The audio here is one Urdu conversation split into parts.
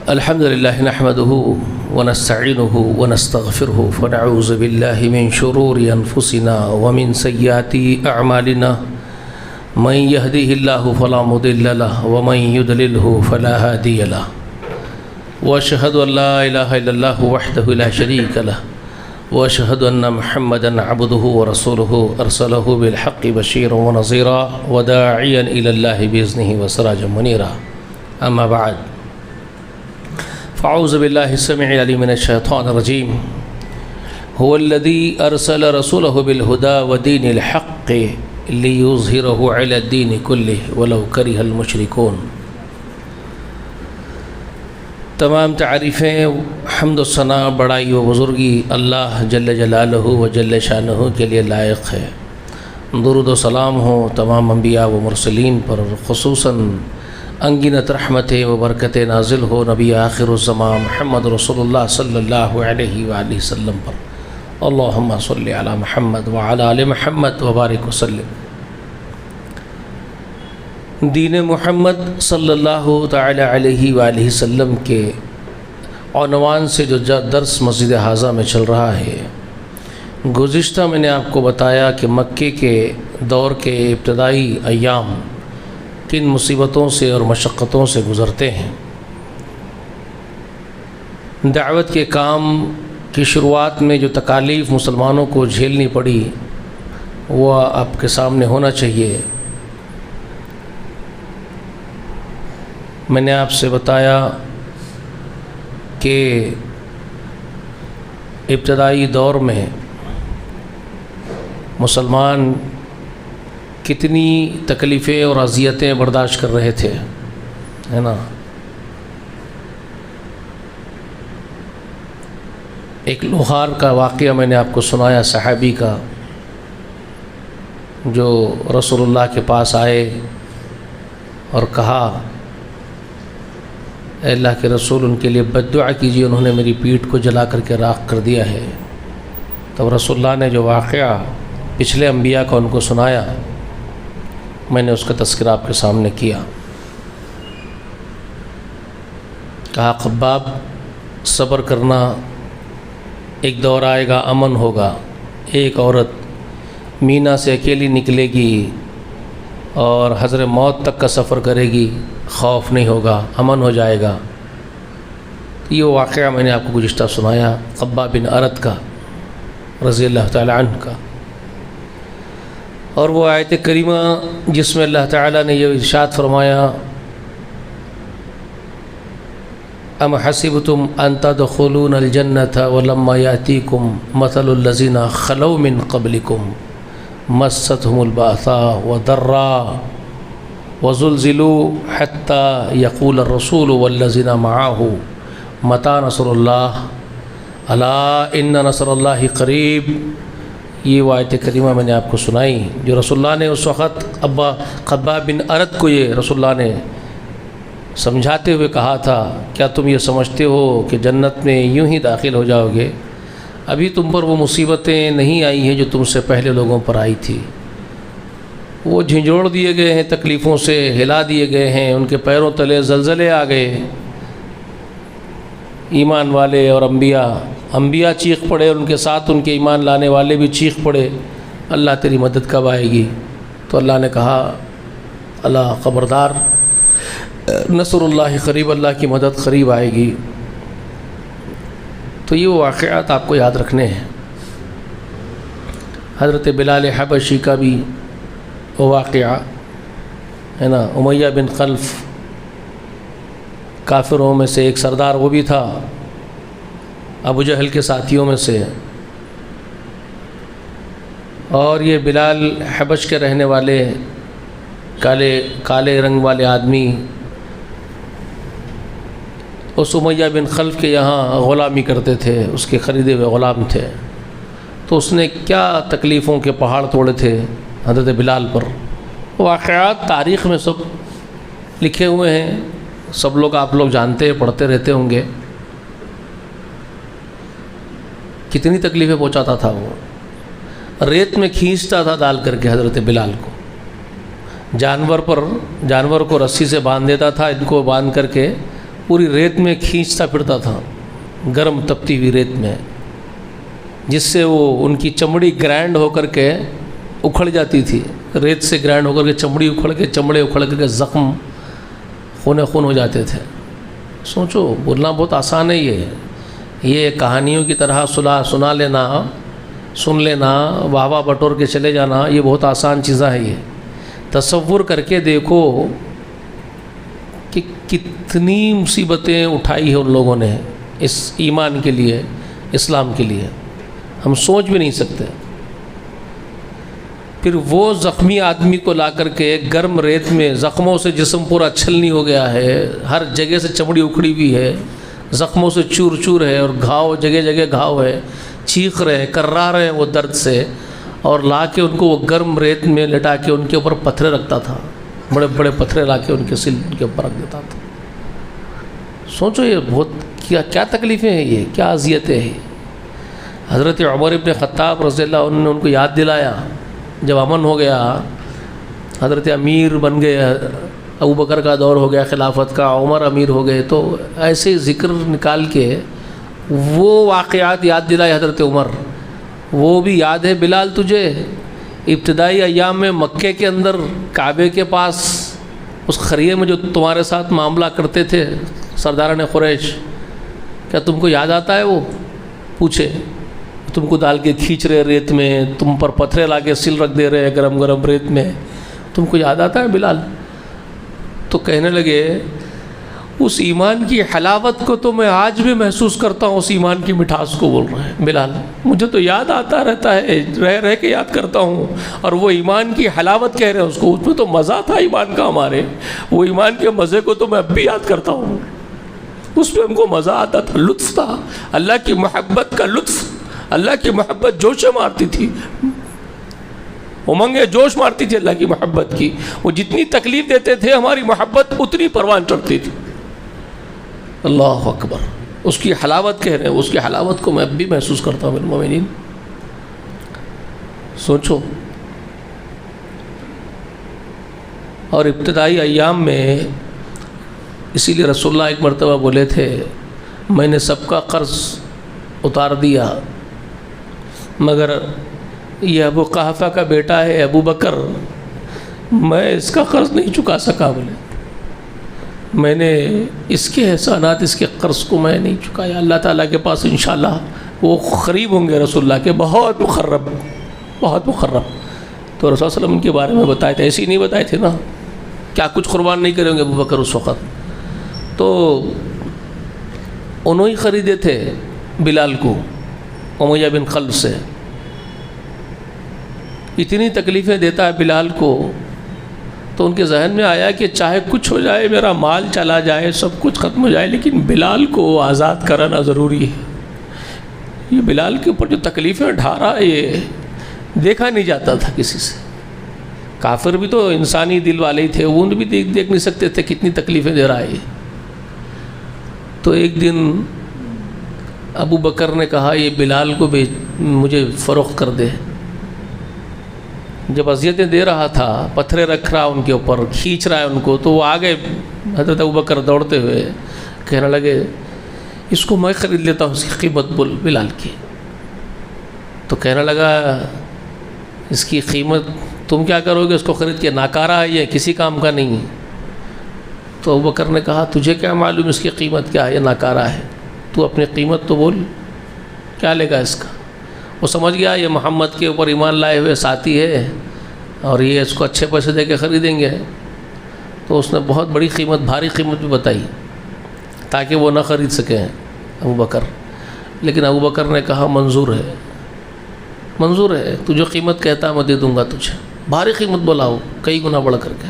الحمد لله نحمده ونستعينه ونستغفره ونعوذ بالله من شرور أنفسنا ومن سيئات أعمالنا من يهده الله فلا مضل له ومن يضلله فلا هادي له وأشهد أن لا إله إلا الله وحده لا شريك له وأشهد أن محمدا عبده ورسوله أرسله بالحق بشيرا ونذيرا وداعيا إلى الله بإذنه وسراجا منيرا أما بعد فأعوذ بالله السميع العليم من الشيطان الرجيم هو الذي أرسل رسوله بالهدى ودين الحق ليظهره على الدين كله ولو كره المشركون۔ تمام تعریفیں حمد و ثنا بڑائی و بزرگی اللہ جل جلالہ و جل شانہ کے لیے لائق ہے۔ درود و سلام ہو تمام انبیاء و مرسلین پر، خصوصاً انگنت رحمت و برکت نازل ہو نبی آخر الزمان محمد رسول اللہ صلی اللہ علیہ وآلہ وسلم پر۔ اللہم صلی علی محمد وعلی آل محمد وبارک وسلم۔ دین محمد صلی اللہ تعالی علیہ وآلہ وسلم کے عنوان سے جو درس مسجد حاضہ میں چل رہا ہے، گزشتہ میں نے آپ کو بتایا کہ مکے کے دور کے ابتدائی ایام کن مصیبتوں سے اور مشقتوں سے گزرتے ہیں۔ دعوت کے کام کی شروعات میں جو تکالیف مسلمانوں کو جھیلنی پڑی وہ آپ کے سامنے ہونا چاہیے۔ میں نے آپ سے بتایا کہ ابتدائی دور میں مسلمان کتنی تکلیفیں اور اذیتیں برداشت کر رہے تھے، ہے نا۔ ایک لوہار کا واقعہ میں نے آپ کو سنایا، صحابی کا، جو رسول اللہ کے پاس آئے اور کہا اے اللہ کے رسول ان کے لیے بد دعا کیجیے، انہوں نے میری پیٹھ کو جلا کر کے راکھ کر دیا ہے۔ تب رسول اللہ نے جو واقعہ پچھلے انبیاء کا ان کو سنایا، میں نے اس کا تذکرہ آپ کے سامنے کیا۔ کہا خباب صبر کرنا، ایک دور آئے گا امن ہوگا، ایک عورت مینا سے اکیلی نکلے گی اور حضر موت تک کا سفر کرے گی، خوف نہیں ہوگا، امن ہو جائے گا۔ یہ واقعہ میں نے آپ کو گزشتہ سنایا، خباب بن ارت کا رضی اللہ تعالی عنہ کا۔ اور وہ آیت کریمہ جس میں اللہ تعالیٰ نے یہ ارشاد فرمایا ام حسبتم ان تدخلون الجنة ولما يأتيكم مثل الذين خلوا من قبلكم مستهم البأساء والضراء وزلزلوا حتى يقول الرسول والذين معه متى نصر الله الا ان نصر الله قریب۔ یہ آیت کریمہ میں نے آپ کو سنائی، جو رسول اللہ نے اس وقت خباب بن ارت کو یہ رسول اللہ نے سمجھاتے ہوئے کہا تھا، کیا تم یہ سمجھتے ہو کہ جنت میں یوں ہی داخل ہو جاؤ گے؟ ابھی تم پر وہ مصیبتیں نہیں آئی ہیں جو تم سے پہلے لوگوں پر آئی تھی۔ وہ جھنجھوڑ دیے گئے ہیں، تکلیفوں سے ہلا دیے گئے ہیں، ان کے پیروں تلے زلزلے آ گئے۔ ایمان والے اور انبیاء چیخ پڑے، اور ان کے ساتھ ان کے ایمان لانے والے بھی چیخ پڑے، اللہ تیری مدد کب آئے گی؟ تو اللہ نے کہا اللہ خبردار، نصر اللہ قریب، اللہ کی مدد قریب آئے گی۔ تو یہ واقعات آپ کو یاد رکھنے ہیں۔ حضرت بلال حبشی کا بھی وہ واقعہ ہے نا، امیہ بن خلف کافروں میں سے ایک سردار وہ بھی تھا، ابو جہل کے ساتھیوں میں سے، اور یہ بلال حبش کے رہنے والے کالے رنگ والے آدمی اس امیہ بن خلف کے یہاں غلامی کرتے تھے، اس کے خریدے ہوئے غلام تھے۔ تو اس نے کیا تکلیفوں کے پہاڑ توڑے تھے حضرت بلال پر۔ واقعات تاریخ میں سب لکھے ہوئے ہیں، سب لوگ آپ لوگ جانتے ہیں، پڑھتے رہتے ہوں گے۔ کتنی تکلیفیں پہنچاتا تھا وہ، ریت میں کھینچتا تھا ڈال کر کے حضرت بلال کو، جانور کو رسی سے باندھ دیتا تھا، ان کو باندھ کر کے پوری ریت میں کھینچتا پھرتا تھا، گرم تپتی ہوئی ریت میں، جس سے وہ ان کی چمڑی گرینڈ ہو کر کے اکھڑ جاتی تھی، ریت سے گرینڈ ہو کر کے چمڑی اکھڑ کے چمڑے اکھڑ کر کے زخم خونے خون ہو جاتے تھے۔ سوچو، بولنا بہت آسان ہے، یہ کہانیوں کی طرح سنا لینا، سن لینا، واہ واہ بٹور کے چلے جانا، یہ بہت آسان چیزیں ہیں۔ یہ تصور کر کے دیکھو کہ کتنی مصیبتیں اٹھائی ہیں ان لوگوں نے اس ایمان کے لیے، اسلام کے لیے، ہم سوچ بھی نہیں سکتے۔ پھر وہ زخمی آدمی کو لا کر کے گرم ریت میں، زخموں سے جسم پورا چھلنی ہو گیا ہے، ہر جگہ سے چمڑی اکھڑی ہوئی ہے، زخموں سے چور چور ہے، اور گھاؤ جگہ جگہ گھاؤ ہے، چیخ رہے ہیں، کرا رہے ہیں وہ درد سے، اور لا کے ان کو وہ گرم ریت میں لٹا کے ان کے اوپر پتھرے رکھتا تھا، بڑے بڑے پتھرے لا کے ان کے سل کے اوپر رکھ دیتا تھا۔ سوچو یہ بہت کیا تکلیفیں ہیں، یہ کیا اذیتیں ہیں۔ حضرت عمر ابن خطاب رضی اللہ عنہ نے ان کو یاد دلایا، جب امن ہو گیا، حضرت امیر بن گئے، ابو بکر کا دور ہو گیا خلافت کا، عمر امیر ہو گئے، تو ایسے ذکر نکال کے وہ واقعات یاد دلائے حضرت عمر۔ وہ بھی یاد ہے بلال تجھے ابتدائی ایام میں مکے کے اندر کعبے کے پاس اس خریے میں جو تمہارے ساتھ معاملہ کرتے تھے سرداران قریش، کیا تم کو یاد آتا ہے؟ وہ پوچھے، تم کو ڈال کے کھینچ رہے ریت میں، تم پر پتھرے لا کے سل رکھ دے رہے گرم گرم ریت میں، تم کو یاد آتا ہے بلال؟ تو کہنے لگے اس ایمان کی حلاوت کو تو میں آج بھی محسوس کرتا ہوں، اس ایمان کی مٹھاس کو بول رہے ہیں بلال، مجھے تو یاد آتا رہتا ہے، رہ کے یاد کرتا ہوں، اور وہ ایمان کی حلاوت کہہ رہے ہیں اس کو، اس میں تو مزہ تھا ایمان کا ہمارے، وہ ایمان کے مزے کو تو میں اب بھی یاد کرتا ہوں، اس پہ ہم کو مزہ آتا تھا، لطف تھا، اللہ کی محبت کا لطف، اللہ کی محبت جوشیں مارتی تھی، امنگیں جوش مارتی تھی اللہ کی محبت کی، وہ جتنی تکلیف دیتے تھے ہماری محبت اتنی پروان چڑھتی تھی۔ اللہ اکبر، اس کی حلاوت کہہ رہے ہیں، اس کی حلاوت کو میں اب بھی محسوس کرتا ہوں مومنین۔ سوچو، اور ابتدائی ایام میں اسی لیے رسول اللہ ایک مرتبہ بولے تھے، میں نے سب کا قرض اتار دیا مگر یہ ابو قحافہ کا بیٹا ہے ابو بکر، میں اس کا قرض نہیں چکا سکا، بولے میں نے اس کے احسانات، اس کے قرض کو میں نہیں چکایا، اللہ تعالیٰ کے پاس انشاءاللہ وہ قریب ہوں گے رسول اللہ کے، بہت مقرب، بہت مقرب۔ تو رسول صلی اللہ علیہ وسلم ان کے بارے میں بتائے تھے، ایسے ہی نہیں بتائے تھے نا، کیا کچھ قربان نہیں کریں گے ابو بکر اس وقت، تو انہوں ہی خریدے تھے بلال کو امیہ بن خلف سے۔ اتنی تکلیفیں دیتا ہے بلال کو، تو ان کے ذہن میں آیا کہ چاہے کچھ ہو جائے، میرا مال چلا جائے، سب کچھ ختم ہو جائے، لیکن بلال کو آزاد کرانا ضروری ہے۔ یہ بلال کے اوپر جو تکلیفیں ڈھا رہا ہے، یہ دیکھا نہیں جاتا تھا کسی سے۔ کافر بھی تو انسانی دل والے ہی تھے، وہ بھی دیکھ نہیں سکتے تھے کتنی تکلیفیں دے رہا ہے۔ تو ایک دن ابو بکر نے کہا یہ بلال کو مجھے فروخت کر دے۔ جب اذیتیں دے رہا تھا، پتھرے رکھ رہا ان کے اوپر، کھینچ رہا ہے ان کو، تو وہ آگے حضرت ابو بکر دوڑتے ہوئے کہنے لگے اس کو میں خرید لیتا ہوں، اس کی قیمت بول بلال کی۔ تو کہنے لگا اس کی قیمت تم کیا کرو گے اس کو خرید کے، ناکارہ ہے یہ، کسی کام کا نہیں۔ تو ابو بکر نے کہا تجھے کیا معلوم اس کی قیمت کیا ہے، یہ ناکارہ ہے، تو اپنی قیمت تو بول، کیا لے گا اس کا۔ وہ سمجھ گیا یہ محمد کے اوپر ایمان لائے ہوئے ساتھی ہے اور یہ اس کو اچھے پیسے دے کے خریدیں گے، تو اس نے بہت بڑی قیمت، بھاری قیمت بھی بتائی تاکہ وہ نہ خرید سکیں ابو بکر۔ لیکن ابو بکر نے کہا منظور ہے، منظور ہے، تو جو قیمت کہتا میں دے دوں گا تجھے، بھاری قیمت بولا ہو کئی گنا بڑھ کر کے۔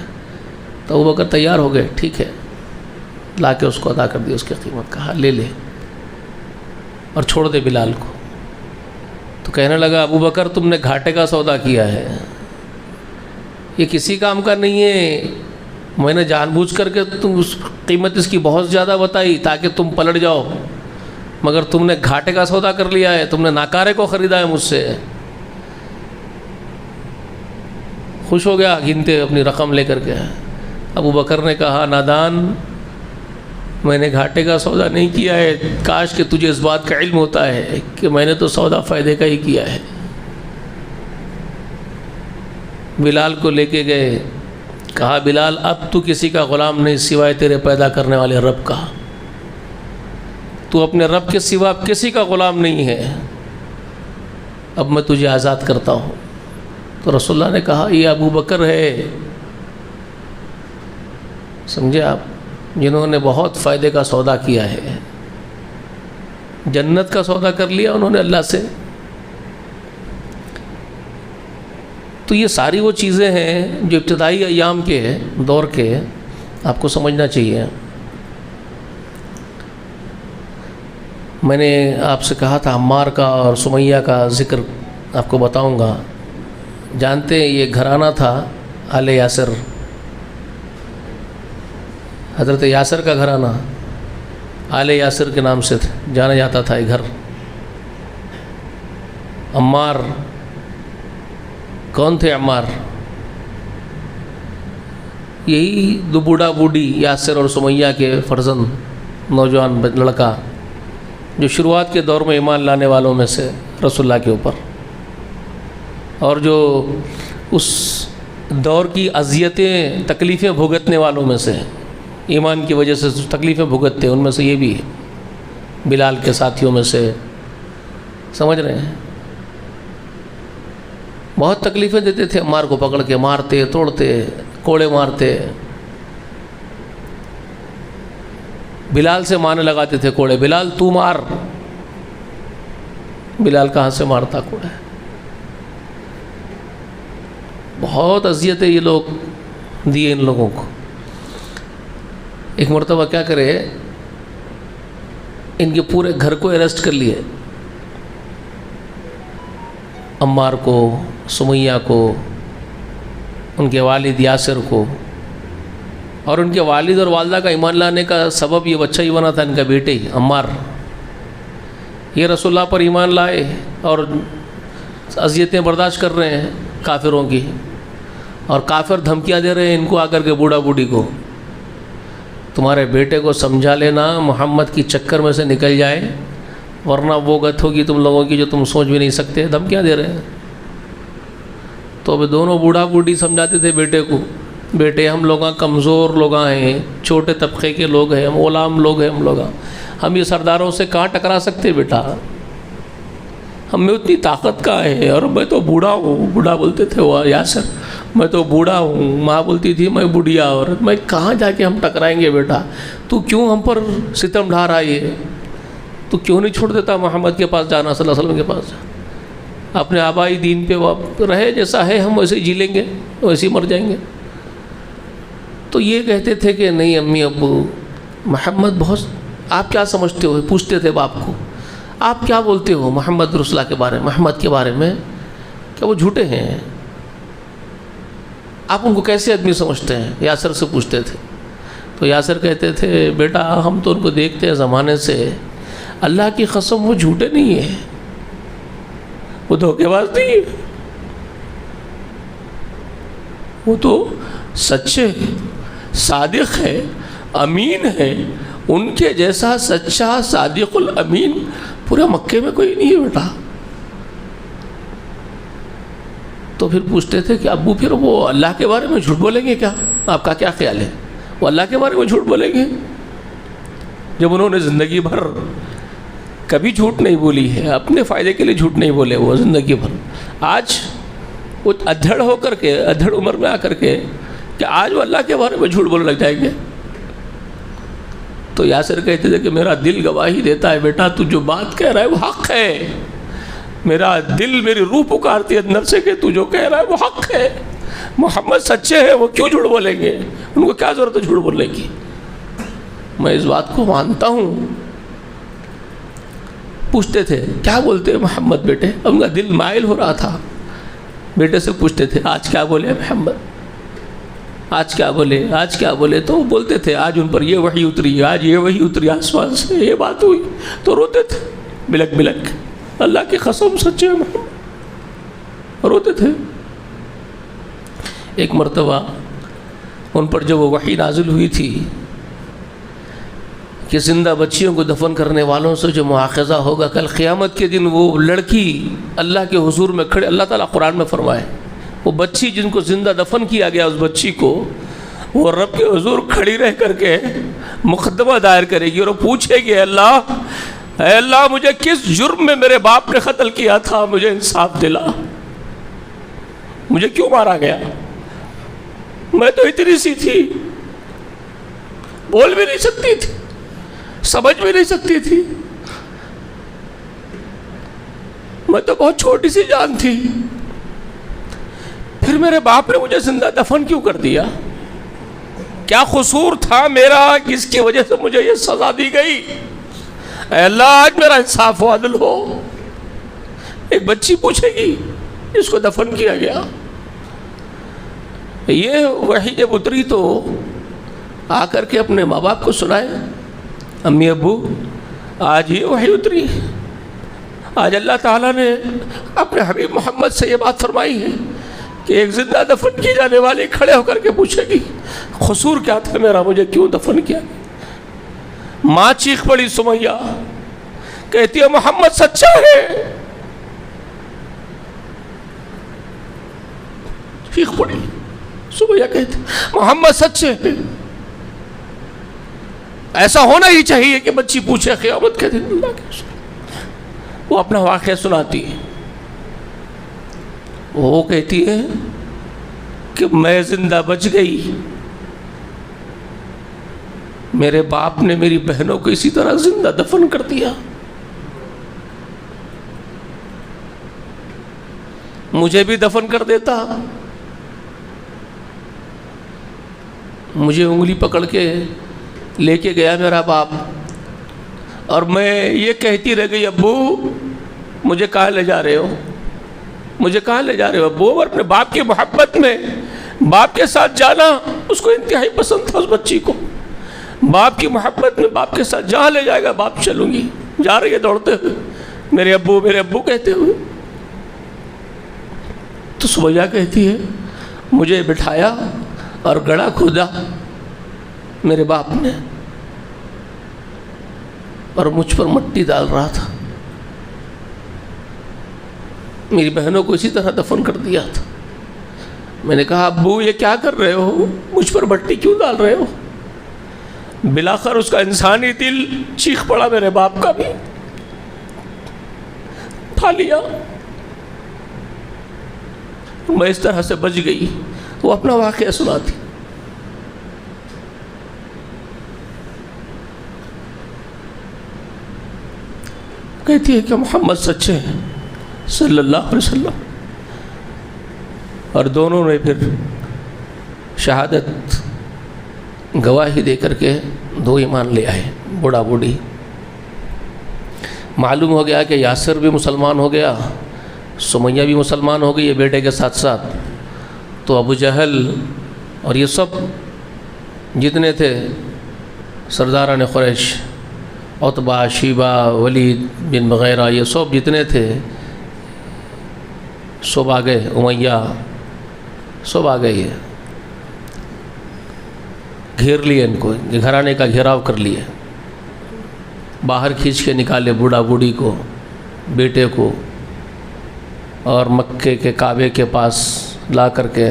تو ابو بکر تیار ہو گئے، ٹھیک ہے، لا کے اس کو ادا کر دی اس کی قیمت، کہا لے لے اور چھوڑ دے بلال کو۔ تو کہنے لگا ابو بکر تم نے گھاٹے کا سودا کیا ہے، یہ کسی کام کا نہیں ہے، میں نے جان بوجھ کر کے تم اس قیمت اس کی بہت زیادہ بتائی تاکہ تم پلٹ جاؤ، مگر تم نے گھاٹے کا سودا کر لیا ہے، تم نے ناکارے کو خریدا ہے مجھ سے۔ خوش ہو گیا گنتے اپنی رقم لے کر کے۔ ابو بکر نے کہا نادان، میں نے گھاٹے کا سودا نہیں کیا ہے، کاش کہ تجھے اس بات کا علم ہوتا ہے کہ میں نے تو سودا فائدے کا ہی کیا ہے۔ بلال کو لے کے گئے، کہا بلال اب تو کسی کا غلام نہیں سوائے تیرے پیدا کرنے والے رب کا، تو اپنے رب کے سوا کسی کا غلام نہیں ہے، اب میں تجھے آزاد کرتا ہوں۔ تو رسول اللہ نے کہا یہ ابو بکر ہے، سمجھے آپ، جنہوں نے بہت فائدے کا سودا کیا ہے، جنت کا سودا کر لیا انہوں نے اللہ سے۔ تو یہ ساری وہ چیزیں ہیں جو ابتدائی ایام کے دور کے آپ کو سمجھنا چاہیے۔ میں نے آپ سے کہا تھا عمار کا اور سمیہ کا ذکر آپ کو بتاؤں گا۔ جانتے ہیں یہ گھرانہ تھا آل یاسر، حضرت یاسر کا گھرانہ آل یاسر کے نام سے جانا جاتا تھا یہ گھر۔ عمار کون تھے؟ عمار یہی دو بوڑھا بوڑھی یاسر اور سمیہ کے فرزند نوجوان لڑکا جو شروعات کے دور میں ایمان لانے والوں میں سے رسول اللہ کے اوپر، اور جو اس دور کی اذیتیں تکلیفیں بھگتنے والوں میں سے، ایمان کی وجہ سے تکلیفیں بھگتتے، ان میں سے یہ بھی ہے، بلال کے ساتھیوں میں سے، سمجھ رہے ہیں؟ بہت تکلیفیں دیتے تھے عمار کو، پکڑ کے مارتے، توڑتے، کوڑے مارتے، بلال سے مارنے لگاتے تھے کوڑے، بلال تو مار، بلال کہاں سے مارتا کوڑے؟ بہت اذیتیں یہ لوگ دیے ان لوگوں کو۔ ایک مرتبہ کیا کرے، ان کے پورے گھر کو اریسٹ کر لیے، عمار کو، سمیہ کو، ان کے والد یاسر کو، اور ان کے والد اور والدہ کا ایمان لانے کا سبب یہ بچہ ہی بنا تھا، ان کا بیٹے ہی عمار۔ یہ رسول اللہ پر ایمان لائے اور اذیتیں برداشت کر رہے ہیں کافروں کی، اور کافر دھمکیاں دے رہے ہیں ان کو آ کر کے، بوڑھا بوڑھی کو، تمہارے بیٹے کو سمجھا لینا محمد کی چکر میں سے نکل جائے، ورنہ وہ گت ہوگی تم لوگوں کی جو تم سوچ بھی نہیں سکتے۔ دھمکیاں دے رہے ہیں۔ تو اب دونوں بوڑھا بوڑھی سمجھاتے تھے بیٹے کو، بیٹے ہم لوگ کمزور لوگ ہیں، چھوٹے طبقے کے لوگ ہیں، ہم غلام لوگ ہیں، ہم یہ سرداروں سے کہاں ٹکرا سکتے بیٹا، ہم میں اتنی طاقت کا ہے، اور میں تو بوڑھا ہوں، بوڑھا بولتے تھے وہ یاسر، میں تو بوڑھا ہوں، ماں بولتی تھی میں بوڑھیا، اور میں کہاں جا کے ہم ٹکرائیں گے بیٹا، تو کیوں ہم پر ستم ڈھا رہا ہے، تو کیوں نہیں چھوڑ دیتا محمد کے پاس جانا، صلی اللہ علیہ وسلم کے پاس جانا، اپنے آبائی دین پہ رہے، جیسا ہے ہم ویسے جی لیں گے، ویسے ہی مر جائیں گے۔ تو یہ کہتے تھے کہ نہیں امی ابو، محمد بہت، آپ کیا سمجھتے ہو، پوچھتے تھے باپ کو، آپ کیا بولتے ہو محمد رسول اللہ کے بارے میں، محمد کے بارے میں، کیا وہ جھوٹے ہیں؟ آپ ان کو کیسے آدمی سمجھتے ہیں؟ یاسر سے پوچھتے تھے۔ تو یاسر کہتے تھے بیٹا ہم تو ان کو دیکھتے ہیں زمانے سے، اللہ کی قسم وہ جھوٹے نہیں ہیں، وہ دھوکے باز نہیں ہیں، وہ تو سچے ہیں، صادق ہے، امین ہے، ان کے جیسا سچا صادق الامین پورے مکے میں کوئی نہیں ہے بیٹا۔ تو پھر پوچھتے تھے کہ ابو پھر وہ اللہ کے بارے میں جھوٹ بولیں گے کیا؟ آپ کا کیا خیال ہے، وہ اللہ کے بارے میں جھوٹ بولیں گے جب انہوں نے زندگی بھر کبھی جھوٹ نہیں بولی ہے، اپنے فائدے کے لیے جھوٹ نہیں بولے وہ زندگی بھر، آج وہ ادھڑ ہو کر کے، ادھڑ عمر میں آ کر کے، کہ آج وہ اللہ کے بارے میں جھوٹ بولنے لگ جائیں گے؟ تو یاسر کہتے تھے کہ میرا دل گواہی دیتا ہے بیٹا تو جو بات کہہ رہا ہے وہ حق ہے، میرا دل، میری روح پکارتی ہے اندر سے کہ تو جو کہہ رہا ہے وہ حق ہے، محمد سچے ہیں، وہ کیوں جھوٹ بولیں گے، ان کو کیا ضرورت ہے جھوٹ بولنے کی، میں اس بات کو مانتا ہوں۔ پوچھتے تھے کیا بولتے ہیں محمد بیٹے، اب ان کا دل مائل ہو رہا تھا، بیٹے سے پوچھتے تھے آج کیا بولے محمد، آج کیا بولے، آج کیا بولے، تو وہ بولتے تھے آج ان پر یہ وحی اتری، آج یہ وحی اتری آسمان سے، یہ بات ہوئی، تو روتے تھے بلک بلک، اللہ کی قسم سچے محمد، روتے تھے۔ ایک مرتبہ ان پر جب وہ وحی نازل ہوئی تھی کہ زندہ بچیوں کو دفن کرنے والوں سے جو مواخذہ ہوگا کل قیامت کے دن، وہ لڑکی اللہ کے حضور میں کھڑے، اللہ تعالیٰ قرآن میں فرمائے وہ بچی جن کو زندہ دفن کیا گیا، اس بچی کو وہ رب کے حضور کھڑی رہ کر کے مقدمہ دائر کرے گی اور وہ پوچھے گی اے اللہ مجھے کس جرم میں میرے باپ نے قتل کیا تھا، مجھے انصاف دلا، مجھے کیوں مارا گیا، میں تو اتنی سی تھی، بول بھی نہیں سکتی تھی، سمجھ بھی نہیں سکتی تھی، میں تو بہت چھوٹی سی جان تھی، پھر میرے باپ نے مجھے زندہ دفن کیوں کر دیا، کیا قصور تھا میرا جس کی وجہ سے مجھے یہ سزا دی گئی، اے اللہ آج میرا انصاف و عدل ہو۔ ایک بچی پوچھے گی جس کو دفن کیا گیا۔ یہ وحی جب اتری تو آ کر کے اپنے ماں باپ کو سنائے، امی ابو آج یہ وحی اتری، آج اللہ تعالیٰ نے اپنے حبیب محمد سے یہ بات فرمائی ہے کہ ایک زندہ دفن کی جانے والی کھڑے ہو کر کے پوچھے گی قصور کیا تھا میرا، مجھے کیوں دفن کیا گیا۔ ماں چیخ پڑی سمیہ، کہتی ہے محمد سچا ہے، چیخ پڑی سمیہ کہتی محمد سچے ہیں۔ ایسا ہونا ہی چاہیے کہ بچی پوچھے قیامت کے دن اللہ کے رسول۔ وہ اپنا واقعہ سناتی ہے، وہ کہتی ہے کہ میں زندہ بچ گئی، میرے باپ نے میری بہنوں کو اسی طرح زندہ دفن کر دیا، مجھے بھی دفن کر دیتا، مجھے انگلی پکڑ کے لے کے گیا میرا باپ، اور میں یہ کہتی رہ گئی ابو مجھے کہاں لے جا رہے ہو، مجھے کہاں لے جا رہے ہو ابو۔ اور اپنے باپ کی محبت میں باپ کے ساتھ جانا اس کو انتہائی پسند تھا، اس بچی کو باپ کی محبت میں باپ کے ساتھ جہاں لے جائے گا باپ چلوں گی، جا رہی ہے دوڑتے ہوئے میرے ابو کہتے ہوئے۔ تو سمیہ کہتی ہے مجھے بٹھایا اور گڑھا کھودا میرے باپ نے، اور مجھ پر مٹی ڈال رہا تھا، میری بہنوں کو اسی طرح دفن کر دیا تھا۔ میں نے کہا ابو یہ کیا کر رہے ہو، مجھ پر مٹی کیوں ڈال رہے ہو۔ بلاخر اس کا انسانی دل چیخ پڑا میرے باپ کا بھی، اٹھا لیا، میں اس طرح سے بچ گئی۔ وہ اپنا واقعہ سناتی، کہتی ہے کہ محمد سچے ہیں صلی اللہ علیہ وسلم، اور دونوں نے پھر شہادت گواہی دے کر کے دو ایمان لے آئے، بوڑھا بوڑھی۔ معلوم ہو گیا کہ یاسر بھی مسلمان ہو گیا، سمیہ بھی مسلمان ہو گئی ہے بیٹے کے ساتھ ساتھ۔ تو ابو جہل اور یہ سب جتنے تھے سرداران قریش، عتبہ، شیبہ، ولید بن وغیرہ، یہ سب جتنے تھے سب آ گئے، امیہ سب آ گئے، یہ گھیر لیے ان کو، گھرانے کا گھیراؤ کر لیے، باہر کھینچ کے نکالے بوڑھا بوڑھی کو، بیٹے کو، اور مکے کے کعبے کے پاس لا کر کے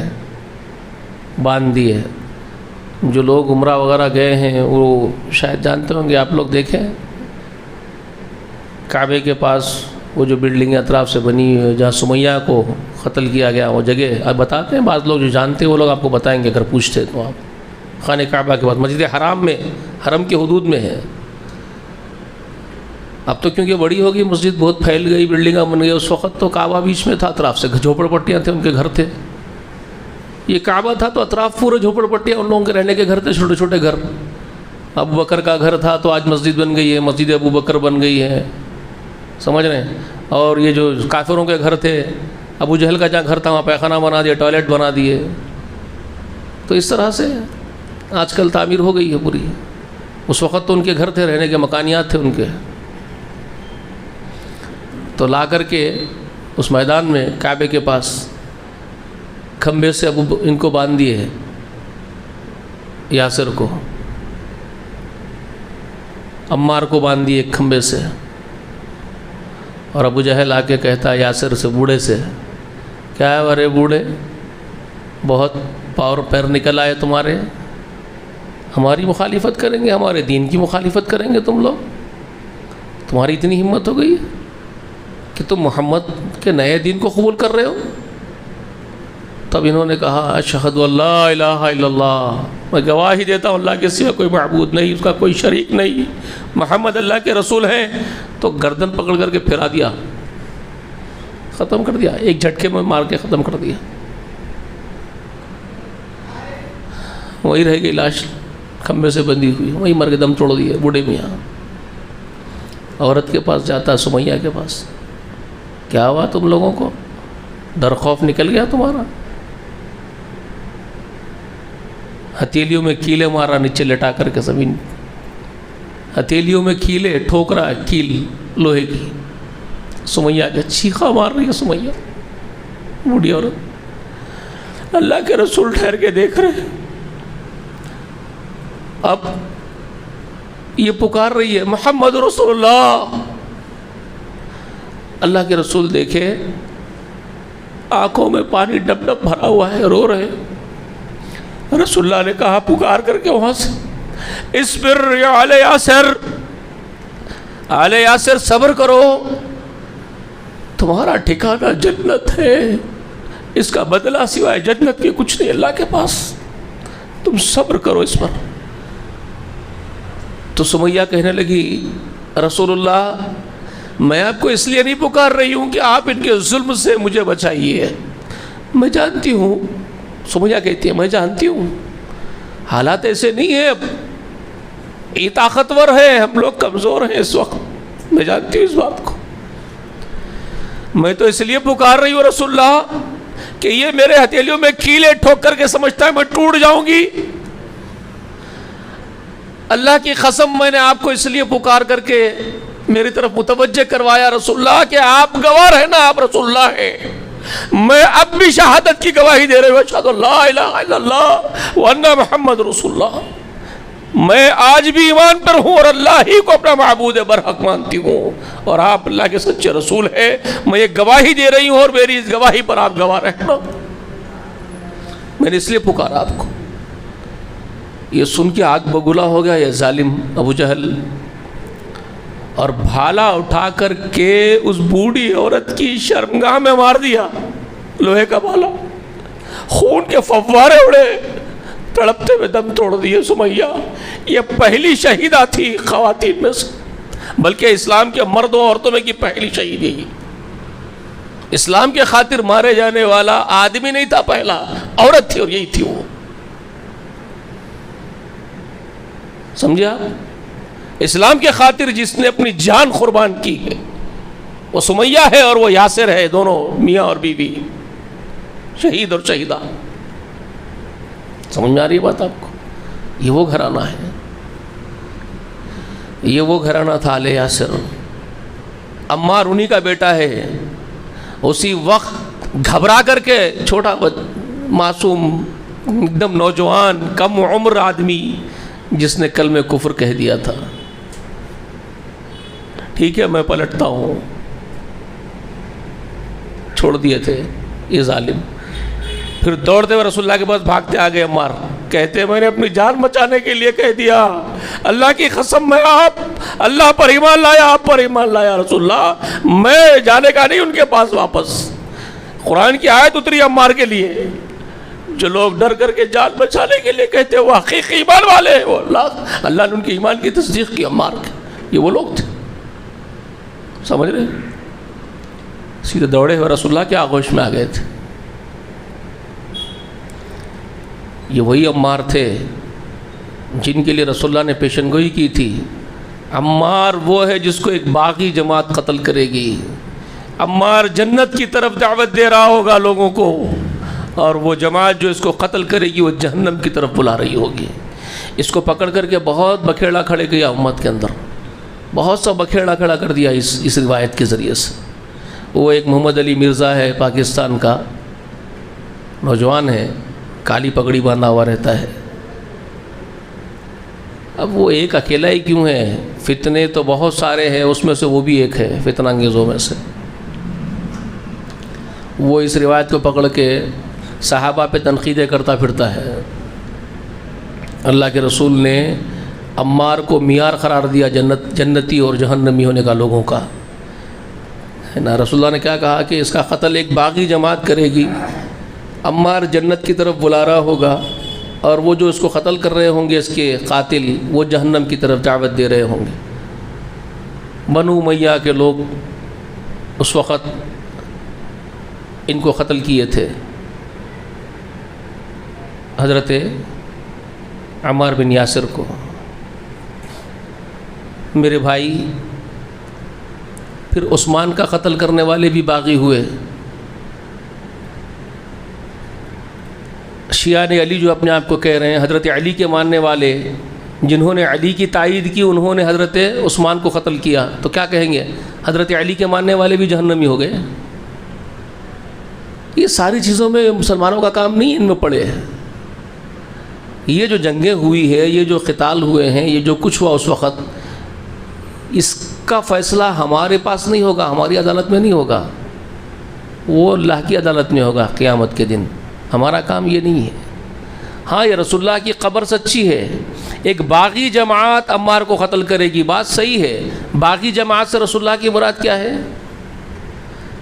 باندھ دیے۔ جو لوگ عمرہ وغیرہ گئے ہیں وہ شاید جانتے ہوں گے، آپ لوگ دیکھیں کعبے کے پاس وہ جو بلڈنگ اطراف سے بنی ہے جہاں سمیہ کو قتل کیا گیا، وہ جگہ آپ بتاتے ہیں، بعض لوگ جو جانتے ہیں وہ لوگ آپ کو بتائیں گے اگر پوچھتے تو۔ آپ خانہ کعبہ کے بعد مسجد حرام میں، حرم کی حدود میں ہے۔ اب تو کیونکہ بڑی ہوگی مسجد، بہت پھیل گئی، بلڈنگیں بن گئی، اس وقت تو کعبہ بیچ میں تھا، اطراف سے جھوپڑ پٹیاں تھے، ان کے گھر تھے۔ یہ کعبہ تھا تو اطراف پورے جھوپڑ پٹیاں ان لوگوں کے رہنے کے گھر تھے، چھوٹے چھوٹے گھر۔ ابو بکر کا گھر تھا تو آج مسجد بن گئی ہے، مسجد ابو بکر بن گئی ہے، سمجھ رہے ہیں۔ اور یہ جو کافروں کے گھر تھے، ابو جہل کا جہاں گھر تھا وہاں پیخانہ بنا دیا، ٹوائلٹ بنا دیے۔ تو اس طرح سے آج کل تعمیر ہو گئی ہے پوری، اس وقت تو ان کے گھر تھے، رہنے کے مکانیات تھے ان کے۔ تو لا کر کے اس میدان میں کعبے کے پاس کھمبے سے ان کو باندھ دیے، یاسر کو، عمار کو باندھ دی ایک کھمبے سے، اور ابو جہل آ کے کہتا ہے یاسر سے، بوڑھے سے، کیا ہے ارے بوڑھے، بہت پاور پیر نکل آئے تمہارے، ہماری مخالفت کریں گے، ہمارے دین کی مخالفت کریں گے تم لوگ، تمہاری اتنی ہمت ہو گئی کہ تم محمد کے نئے دین کو قبول کر رہے ہو؟ تب انہوں نے کہا اشہد ان لا الہ الا اللہ، میں گواہی دیتا ہوں اللہ کے سوا کوئی معبود نہیں، اس کا کوئی شریک نہیں، محمد اللہ کے رسول ہیں۔ تو گردن پکڑ کر کے پھرا دیا، ختم کر دیا، ایک جھٹکے میں مار کے ختم کر دیا۔ وہی رہ گئی لاش کھمبے سے بندھی ہوئی، وہی مر کے دم توڑ دیا بوڑھے میاں۔ عورت کے پاس جاتا، سمیہ کے پاس، کیا ہوا تم لوگوں کو، ڈر خوف نکل گیا تمہارا؟ ہتھیلیوں میں کیلے مارا نیچے لٹا کر کے زمین، ہتھیلیوں میں کیلے ٹھوکرا، کیل لوہے کی، سمیہ کے چیخا مار رہی ہے سمیہ، بوڑھی عورت۔ اللہ کے رسول ٹھہر کے دیکھ رہے، اب یہ پکار رہی ہے محمد رسول اللہ۔ اللہ کے رسول دیکھے آنکھوں میں پانی ڈب ڈب بھرا ہوا ہے، رو رہے۔ رسول اللہ نے کہا پکار کر کے وہاں سے، اصبر یا آل یاسر، آل یاسر صبر کرو، تمہارا ٹھکانہ جنت ہے، اس کا بدلہ سوائے جنت کے کچھ نہیں اللہ کے پاس، تم صبر کرو اس پر۔ تو سمیہ کہنے لگی رسول اللہ میں آپ کو اس لیے نہیں پکار رہی ہوں کہ آپ ان کے ظلم سے مجھے بچائیے، میں جانتی ہوں، سمیہ کہتی ہے میں جانتی ہوں حالات ایسے نہیں ہیں، اب یہ طاقتور ہے، ہم لوگ کمزور ہیں اس وقت، میں جانتی ہوں اس بات کو، میں تو اس لیے پکار رہی ہوں رسول اللہ کہ یہ میرے ہتھیلیوں میں کیلے ٹھوک کر کے سمجھتا ہے میں ٹوٹ جاؤں گی۔ اللہ کی قسم میں نے آپ کو اس لیے پکار کر کے میری طرف متوجہ کروایا رسول اللہ کہ آپ گواہ ہیں نا، آپ رسول اللہ ہیں، میں اب بھی شہادت کی گواہی دے رہے ہوں، اشہد ان لا الہ الا اللہ وان محمد رسول اللہ، میں آج بھی ایمان پر ہوں اور اللہ ہی کو اپنا معبود برحق مانتی ہوں، اور آپ اللہ کے سچے رسول ہیں، میں یہ گواہی دے رہی ہوں اور میری اس گواہی پر آپ گواہ رہنا، میں نے اس لیے پکارا آپ کو۔ یہ سن کے آگ بگولا ہو گیا یہ ظالم ابو جہل، اور بھالا اٹھا کر کے اس بوڑھی عورت کی شرمگاہ میں مار دیا، لوہے کا بھالا، خون کے فوارے اڑے، تڑپتے ہوئے دم توڑ دیے سمیہ۔ یہ پہلی شہیدہ تھی خواتین میں سے، بلکہ اسلام کے مردوں عورتوں میں کی پہلی شہید یہی، اسلام کے خاطر مارے جانے والا آدمی نہیں تھا، پہلا عورت تھی، اور یہی تھی وہ، سمجھے آپ؟ اسلام کے خاطر جس نے اپنی جان قربان کی ہے وہ سمیہ ہے، اور وہ یاسر ہے، دونوں میاں اور بیوی، شہید اور شہیدہ۔ سمجھ میں آ رہی ہے بات آپ کو؟ یہ وہ گھرانہ ہے، یہ وہ گھرانہ تھا آل یاسر۔ عمار انہی کا بیٹا ہے، اسی وقت گھبرا کر کے چھوٹا معصوم ایک دم نوجوان کم عمر آدمی جس نے کلمہ کفر کہہ دیا تھا، ٹھیک ہے میں پلٹتا ہوں، چھوڑ دیے تھے یہ ظالم۔ پھر دوڑتے ہوئے رسول اللہ کے پاس بھاگتے آگئے عمار، کہتے میں نے اپنی جان بچانے کے لیے کہہ دیا، اللہ کی قسم میں آپ اللہ پر ایمان لایا، آپ پر ایمان لایا رسول اللہ، میں جانے کا نہیں ان کے پاس واپس۔ قرآن کی آیت اتری عمار کے لیے، جو لوگ ڈر کر کے جان بچانے کے لیے کہتے ہیں وہ حقیقی ایمان والے ہیں، وہ اللہ نے ان کے ایمان کی تصدیق کی عمار کے، یہ وہ لوگ تھے، سمجھ رہے؟ سیدھے دوڑے ہوئے رسول اللہ کے آغوش میں آ گئے تھے۔ یہ وہی عمار تھے جن کے لیے رسول اللہ نے پیشن گوئی کی تھی۔ عمار وہ ہے جس کو ایک باغی جماعت قتل کرے گی، عمار جنت کی طرف دعوت دے رہا ہوگا لوگوں کو، اور وہ جماعت جو اس کو قتل کرے گی وہ جہنم کی طرف بلا رہی ہوگی۔ اس کو پکڑ کر کے بہت بکھیڑا کھڑے کیا امت کے اندر، بہت سا بکھیڑا کھڑا کر دیا اس روایت کے ذریعے سے۔ وہ ایک محمد علی مرزا ہے، پاکستان کا نوجوان ہے، کالی پگڑی باندھا ہوا رہتا ہے، اب وہ ایک اکیلا ہی کیوں ہے؟ فتنے تو بہت سارے ہیں، اس میں سے وہ بھی ایک ہے فتنہ انگیزوں میں سے۔ وہ اس روایت کو پکڑ کے صحابہ پہ تنقیدیں کرتا پھرتا ہے۔ اللہ کے رسول نے عمار کو معیار قرار دیا جنتی اور جہنمی ہونے کا لوگوں کا، ہے نا۔ رسول اللہ نے کیا کہا کہ اس کا قتل ایک باغی جماعت کرے گی، عمار جنت کی طرف بلا رہا ہوگا، اور وہ جو اس کو قتل کر رہے ہوں گے اس کے قاتل، وہ جہنم کی طرف دعوت دے رہے ہوں گے۔ بنو امیہ کے لوگ اس وقت ان کو قتل کیے تھے، حضرت عمار بن یاسر کو۔ میرے بھائی، پھر عثمان کا قتل کرنے والے بھی باغی ہوئے۔ شیعہ علی جو اپنے آپ کو کہہ رہے ہیں، حضرت علی کے ماننے والے جنہوں نے علی کی تائید کی، انہوں نے حضرت عثمان کو قتل کیا، تو کیا کہیں گے؟ حضرت علی کے ماننے والے بھی جہنمی ہو گئے۔ یہ ساری چیزوں میں مسلمانوں کا کام نہیں ان میں پڑے۔ یہ جو جنگیں ہوئی ہے، یہ جو قتال ہوئے ہیں، یہ جو کچھ ہوا اس وقت، اس کا فیصلہ ہمارے پاس نہیں ہوگا، ہماری عدالت میں نہیں ہوگا، وہ اللہ کی عدالت میں ہوگا قیامت کے دن۔ ہمارا کام یہ نہیں ہے۔ ہاں، یہ رسول اللہ کی قبر سچی ہے، ایک باغی جماعت عمار کو قتل کرے گی، بات صحیح ہے۔ باغی جماعت سے رسول اللہ کی مراد کیا ہے؟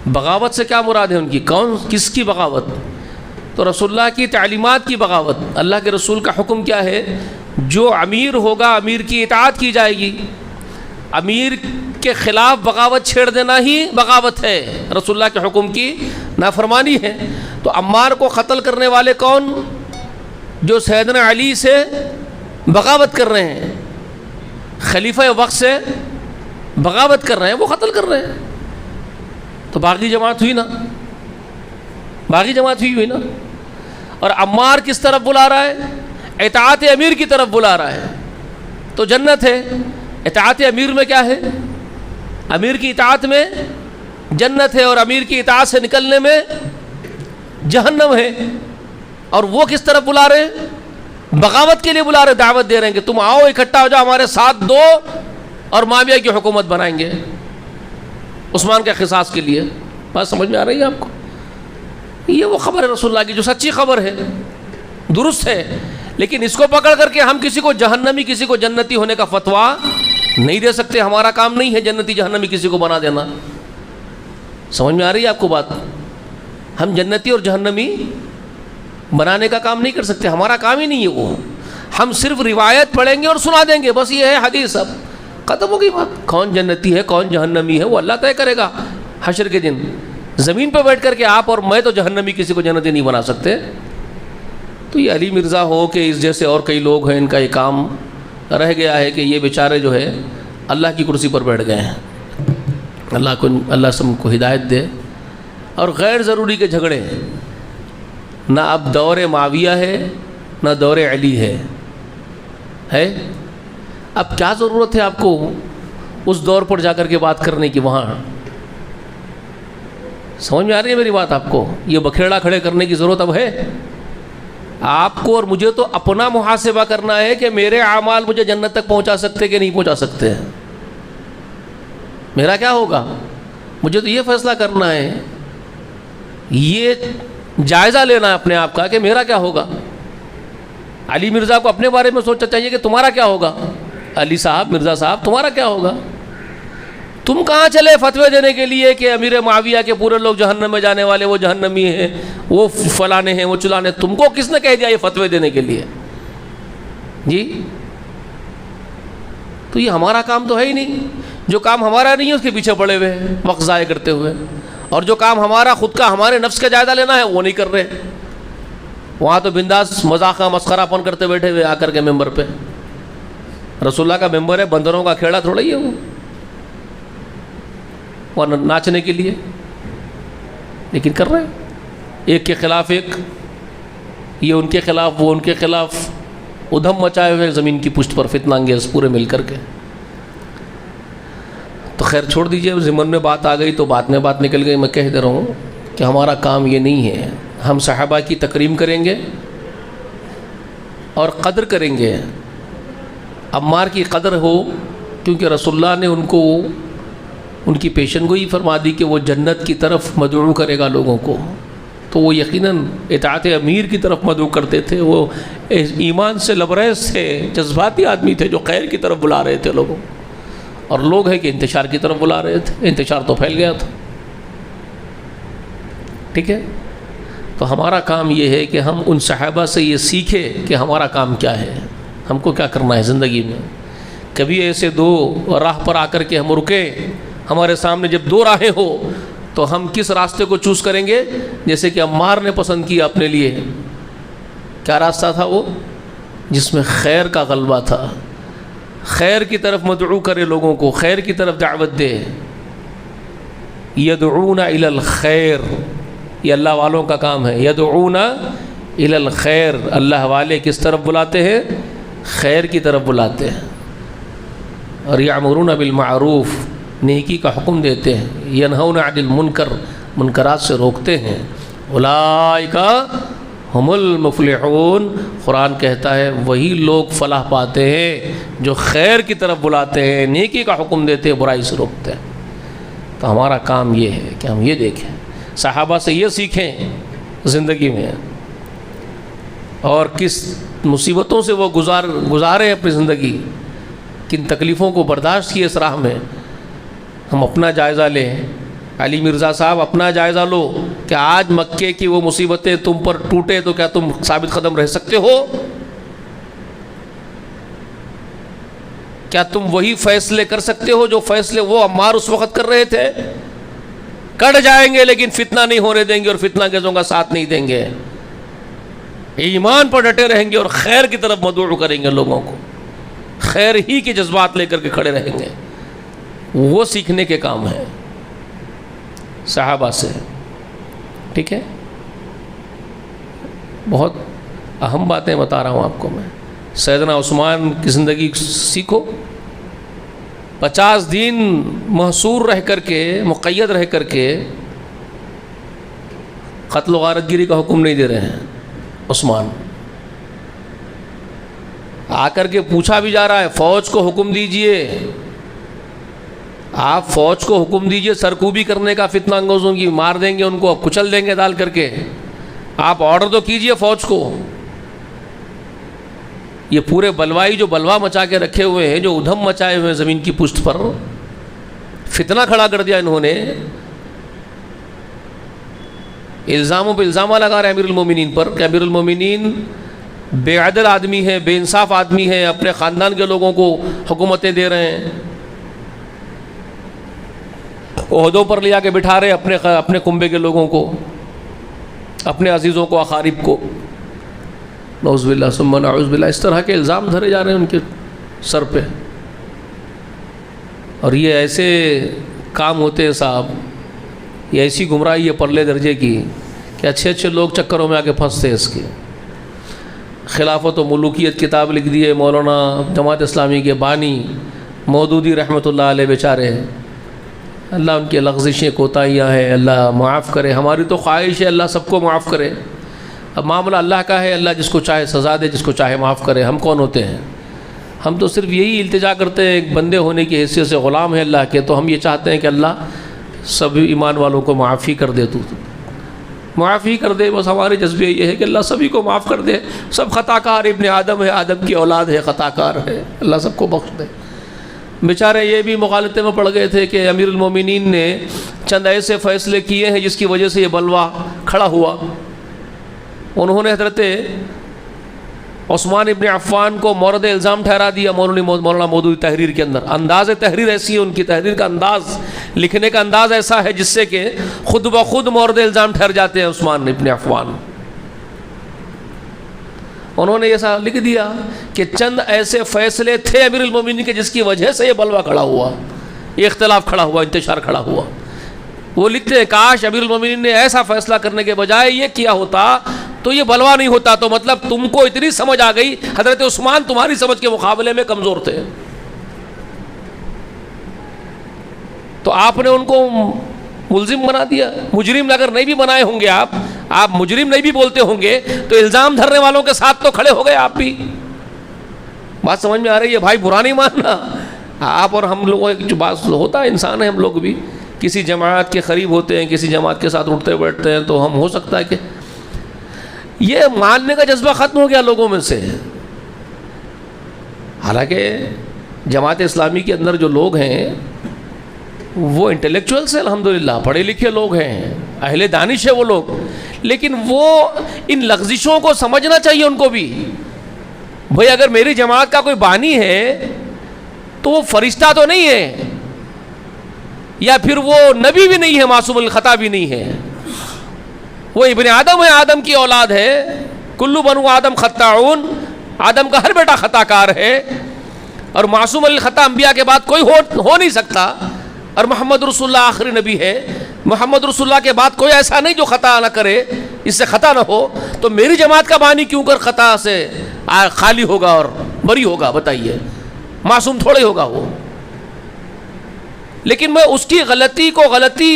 بغاوت سے کیا مراد ہے ان کی؟ کس کی بغاوت؟ تو رسول اللہ کی تعلیمات کی بغاوت۔ اللہ کے رسول کا حکم کیا ہے؟ جو امیر ہوگا امیر کی اطاعت کی جائے گی، امیر کے خلاف بغاوت چھیڑ دینا ہی بغاوت ہے، رسول اللہ کے حکم کی نافرمانی ہے۔ تو عمار کو قتل کرنے والے کون؟ جو سیدنا علی سے بغاوت کر رہے ہیں، خلیفہ وقت سے بغاوت کر رہے ہیں، وہ قتل کر رہے ہیں۔ تو باغی جماعت ہوئی نا، باغی جماعت ہوئی نا۔ اور عمار کس طرف بلا رہا ہے؟ اطاعت امیر کی طرف بلا رہا ہے، تو جنت ہے۔ اطاعت امیر میں کیا ہے؟ امیر کی اطاعت میں جنت ہے، اور امیر کی اطاعت سے نکلنے میں جہنم ہے۔ اور وہ کس طرف بلا رہے ہیں؟ بغاوت کے لیے بلا رہے، دعوت دے رہے ہیں کہ تم آؤ، اکٹھا ہو جاؤ، ہمارے ساتھ دو، اور معاویہ کی حکومت بنائیں گے عثمان کے قصاص کے لیے۔ بات سمجھ میں آ رہی ہے آپ کو؟ یہ وہ خبر ہے رسول اللہ کی جو سچی خبر ہے، درست ہے، لیکن اس کو پکڑ کر کے ہم کسی کو جہنمی کسی کو جنتی ہونے کا فتویٰ نہیں دے سکتے۔ ہمارا کام نہیں ہے جنتی جہنمی کسی کو بنا دینا۔ سمجھ میں آ رہی ہے آپ کو بات؟ ہم جنتی اور جہنمی بنانے کا کام نہیں کر سکتے، ہمارا کام ہی نہیں ہے وہ۔ ہم صرف روایت پڑھیں گے اور سنا دیں گے، بس یہ ہے حدیث، اب ختم ہو گئی بات۔ کون جنتی ہے کون جہنمی ہے وہ اللہ طے کرے گا حشر کے دن۔ زمین پہ بیٹھ کر کے آپ اور میں تو جہنمی کسی کو جنتی نہیں بنا سکتے۔ تو یہ علی مرزا ہو کہ اس جیسے اور کئی لوگ ہیں، ان کا یہ کام رہ گیا ہے کہ یہ بیچارے جو ہے اللہ کی کرسی پر بیٹھ گئے ہیں۔ اللہ سب کو ہدایت دے۔ اور غیر ضروری کے جھگڑے، نہ اب دور معاویہ ہے نہ دور علی ہے۔ اب کیا ضرورت ہے آپ کو اس دور پر جا کر کے بات کرنے کی؟ وہاں سمجھ میں آ رہی ہے میری بات آپ کو؟ یہ بکھیڑا کھڑے کرنے کی ضرورت اب ہے؟ آپ کو اور مجھے تو اپنا محاسبہ کرنا ہے کہ میرے اعمال مجھے جنت تک پہنچا سکتے کہ نہیں پہنچا سکتے۔ میرا کیا ہوگا؟ مجھے تو یہ فیصلہ کرنا ہے، یہ جائزہ لینا ہے اپنے آپ کا کہ میرا کیا ہوگا۔ علی مرزا کو اپنے بارے میں سوچنا چاہیے کہ تمہارا کیا ہوگا۔ علی صاحب، مرزا صاحب، تمہارا کیا ہوگا؟ تم کہاں چلے فتوے دینے کے لیے کہ امیر معاویہ کے پورے لوگ جہنم میں جانے والے، وہ جہنمی ہیں، وہ فلانے ہیں، وہ چلانے؟ تم کو کس نے کہہ دیا یہ فتوے دینے کے لیے؟ جی، تو یہ ہمارا کام تو ہے ہی نہیں۔ جو کام ہمارا نہیں ہے اس کے پیچھے پڑے ہوئے ہیں وقت ضائع کرتے ہوئے، اور جو کام ہمارا خود کا ہمارے نفس کا جائزہ لینا ہے وہ نہیں کر رہے۔ وہاں تو بنداس مذاق مسخرہ پن کرتے بیٹھے ہوئے آ کر کے ممبر پہ۔ رسول اللہ کا ممبر ہے، بندروں کا کھیڑا تھوڑا ہی ہے وہ ناچنے کے لیے، لیکن کر رہے ہیں ایک کے خلاف ایک، یہ ان کے خلاف وہ ان کے خلاف، ادھم مچائے ہوئے زمین کی پشت پر فتنہ انگیز پورے مل کر کے۔ تو خیر چھوڑ دیجئے، ضمن میں بات آ گئی تو بات میں بات نکل گئی۔ میں کہہ دے رہا ہوں کہ ہمارا کام یہ نہیں ہے۔ ہم صحابہ کی تکریم کریں گے اور قدر کریں گے، عمار کی قدر ہو، کیونکہ رسول اللہ نے ان کو ان کی پیشن گوئی فرما دی کہ وہ جنت کی طرف مدعو کرے گا لوگوں کو، تو وہ یقیناً اطاعت امیر کی طرف مدعو کرتے تھے. وہ ایمان سے لبریز تھے، جذباتی آدمی تھے جو خیر کی طرف بلا رہے تھے لوگوں، اور لوگ ہیں کہ انتشار کی طرف بلا رہے تھے. انتشار تو پھیل گیا تھا. ٹھیک ہے، تو ہمارا کام یہ ہے کہ ہم ان صحابہ سے یہ سیکھیں کہ ہمارا کام کیا ہے، ہم کو کیا کرنا ہے زندگی میں. کبھی ایسے دو راہ پر آ کر کے ہم رکیں، ہمارے سامنے جب دو راہیں ہو تو ہم کس راستے کو چوز کریں گے؟ جیسے کہ عمار نے پسند کیا اپنے لیے. کیا راستہ تھا وہ؟ جس میں خیر کا غلبہ تھا، خیر کی طرف مدعو کرے لوگوں کو، خیر کی طرف دعوت دے. یدعون الی الخیر، یہ اللہ والوں کا کام ہے. یدعون الی الخیر، اللہ والے کس طرف بلاتے ہیں؟ خیر کی طرف بلاتے ہیں. اور یامرون بالمعروف، نیکی کا حکم دیتے ہیں. ینہون عن المنکر، منکرات سے روکتے ہیں. اولئک ہم المفلحون، قرآن کہتا ہے وہی لوگ فلاح پاتے ہیں جو خیر کی طرف بلاتے ہیں، نیکی کا حکم دیتے ہیں، برائی سے روکتے ہیں. تو ہمارا کام یہ ہے کہ ہم یہ دیکھیں، صحابہ سے یہ سیکھیں زندگی میں، اور کس مصیبتوں سے وہ گزارے اپنی زندگی، کن تکلیفوں کو برداشت کیے اس راہ میں. ہم اپنا جائزہ لیں. علی مرزا صاحب اپنا جائزہ لو کہ آج مکے کی وہ مصیبتیں تم پر ٹوٹے تو کیا تم ثابت قدم رہ سکتے ہو؟ کیا تم وہی فیصلے کر سکتے ہو جو فیصلے وہ عمار اس وقت کر رہے تھے؟ کٹ جائیں گے لیکن فتنہ نہیں ہونے دیں گے، اور فتنہ گیزوں کا ساتھ نہیں دیں گے. ایمان پر ڈٹے رہیں گے اور خیر کی طرف مدعو کریں گے لوگوں کو، خیر ہی کے جذبات لے کر کے کھڑے رہیں گے. وہ سیکھنے کے کام ہے صحابہ سے. ٹھیک ہے، بہت اہم باتیں بتا رہا ہوں آپ کو میں. سیدنا عثمان کی زندگی سیکھو. 50 دن محصور رہ کر کے، مقید رہ کر کے قتل و غارت گیری کا حکم نہیں دے رہے ہیں عثمان. آ کر کے پوچھا بھی جا رہا ہے فوج کو حکم دیجئے، آپ فوج کو حکم دیجئے سرکوبی کرنے کا فتنہ انگیزوں کی، مار دیں گے ان کو، کچل دیں گے ڈال کر کے. آپ آرڈر تو کیجئے فوج کو. یہ پورے بلوائی جو بلوا مچا کے رکھے ہوئے ہیں، جو ادھم مچائے ہوئے ہیں زمین کی پشت پر، فتنہ کھڑا کر دیا انہوں نے. الزاموں پہ الزامہ لگا رہے امیر المومنین پر کہ امیر المومنین بے عدل آدمی ہے، بے انصاف آدمی ہے، اپنے خاندان کے لوگوں کو حکومتیں دے رہے ہیں، عہدوں پر لیا کے بٹھا رہے اپنے کنبے کے لوگوں کو، اپنے عزیزوں کو، اقارب کو. نعوذ باللہ ثم نعوذ باللہ. اس طرح کے الزام دھرے جا رہے ہیں ان کے سر پہ. اور یہ ایسے کام ہوتے ہیں صاحب، یہ ایسی گمراہی ہے پرلے درجے کی کہ اچھے اچھے لوگ چکروں میں آ کے پھنستے ہیں اس کی. خلافت و ملوکیت کتاب لکھ دی ہے مولانا جماعت اسلامی کے بانی مودودی رحمۃ اللہ علیہ، بیچارے. اللہ ان کی لغزشیں کوتاہیاں ہیں، اللہ معاف کرے. ہماری تو خواہش ہے اللہ سب کو معاف کرے. اب معاملہ اللہ کا ہے، اللہ جس کو چاہے سزا دے، جس کو چاہے معاف کرے. ہم کون ہوتے ہیں؟ ہم تو صرف یہی التجا کرتے ہیں، ایک بندے ہونے کی حیثیت سے غلام ہے اللہ کے. تو ہم یہ چاہتے ہیں کہ اللہ سب ایمان والوں کو معافی کر دے، تو معافی کر دے. بس ہمارے جذبے یہ ہے کہ اللہ سبھی کو معاف کر دے. سب خطا کار، ابن آدم ہے، آدم کی اولاد ہے، خطا کار ہے، اللہ سب کو بخش دے. بیچارے یہ بھی مغالطے میں پڑ گئے تھے کہ امیر المومنین نے چند ایسے فیصلے کیے ہیں جس کی وجہ سے یہ بلوا کھڑا ہوا. انہوں نے حضرت عثمان ابن عفان کو مورد الزام ٹھہرا دیا مولانا مودودی تحریر کے اندر. انداز تحریر ایسی ہے، ان کی تحریر کا انداز، لکھنے کا انداز ایسا ہے جس سے کہ خود بخود مورد الزام ٹھہر جاتے ہیں عثمان ابن عفان. انہوں نے ایسا لکھ دیا کہ چند ایسے فیصلے تھے امیر المومنین کے جس کی وجہ سے یہ بلوا کھڑا ہوا، یہ اختلاف کھڑا ہوا، انتشار کھڑا ہوا. وہ لکھتے ہیں کاش امیر المومنین نے ایسا فیصلہ کرنے کے بجائے یہ کیا ہوتا تو یہ بلوا نہیں ہوتا. تو مطلب تم کو اتنی سمجھ آ گئی، حضرت عثمان تمہاری سمجھ کے مقابلے میں کمزور تھے. تو آپ نے ان کو ملزم بنا دیا. مجرم اگر نہیں بھی بنائے ہوں گے آپ مجرم نہیں بھی بولتے ہوں گے تو الزام دھرنے والوں کے ساتھ تو کھڑے ہو گئے آپ بھی. بات سمجھ میں آ رہی ہے بھائی؟ برا نہیں ماننا. آپ اور ہم لوگوں جو بات ہوتا ہے، انسان ہے ہم لوگ بھی، کسی جماعت کے قریب ہوتے ہیں، کسی جماعت کے ساتھ اٹھتے بیٹھتے ہیں، تو ہم ہو سکتا ہے کہ یہ ماننے کا جذبہ ختم ہو گیا لوگوں میں سے. حالانکہ جماعت اسلامی کے اندر جو لوگ ہیں وہ انٹلیکچوئلس ہیں، الحمدللہ پڑھے لکھے لوگ ہیں، اہل دانش ہے وہ لوگ، لیکن وہ ان لغزشوں کو سمجھنا چاہیے ان کو بھی. بھئی اگر میری جماعت کا کوئی بانی ہے تو وہ فرشتہ تو نہیں ہے، یا پھر وہ نبی بھی نہیں ہے، معصوم الخطا بھی نہیں ہے، وہ ابن آدم ہے، آدم کی اولاد ہے. کلو بنو آدم خطاؤن، آدم کا ہر بیٹا خطا کار ہے، اور معصوم الخطا انبیاء کے بعد کوئی ہو نہیں سکتا. اور محمد رسول اللہ آخری نبی ہے، محمد رسول اللہ کے بعد کوئی ایسا نہیں جو خطا نہ کرے، اس سے خطا نہ ہو. تو میری جماعت کا بانی کیوں کر خطا سے خالی ہوگا اور بری ہوگا؟ بتائیے، معصوم تھوڑے ہوگا وہ. لیکن میں اس کی غلطی کو غلطی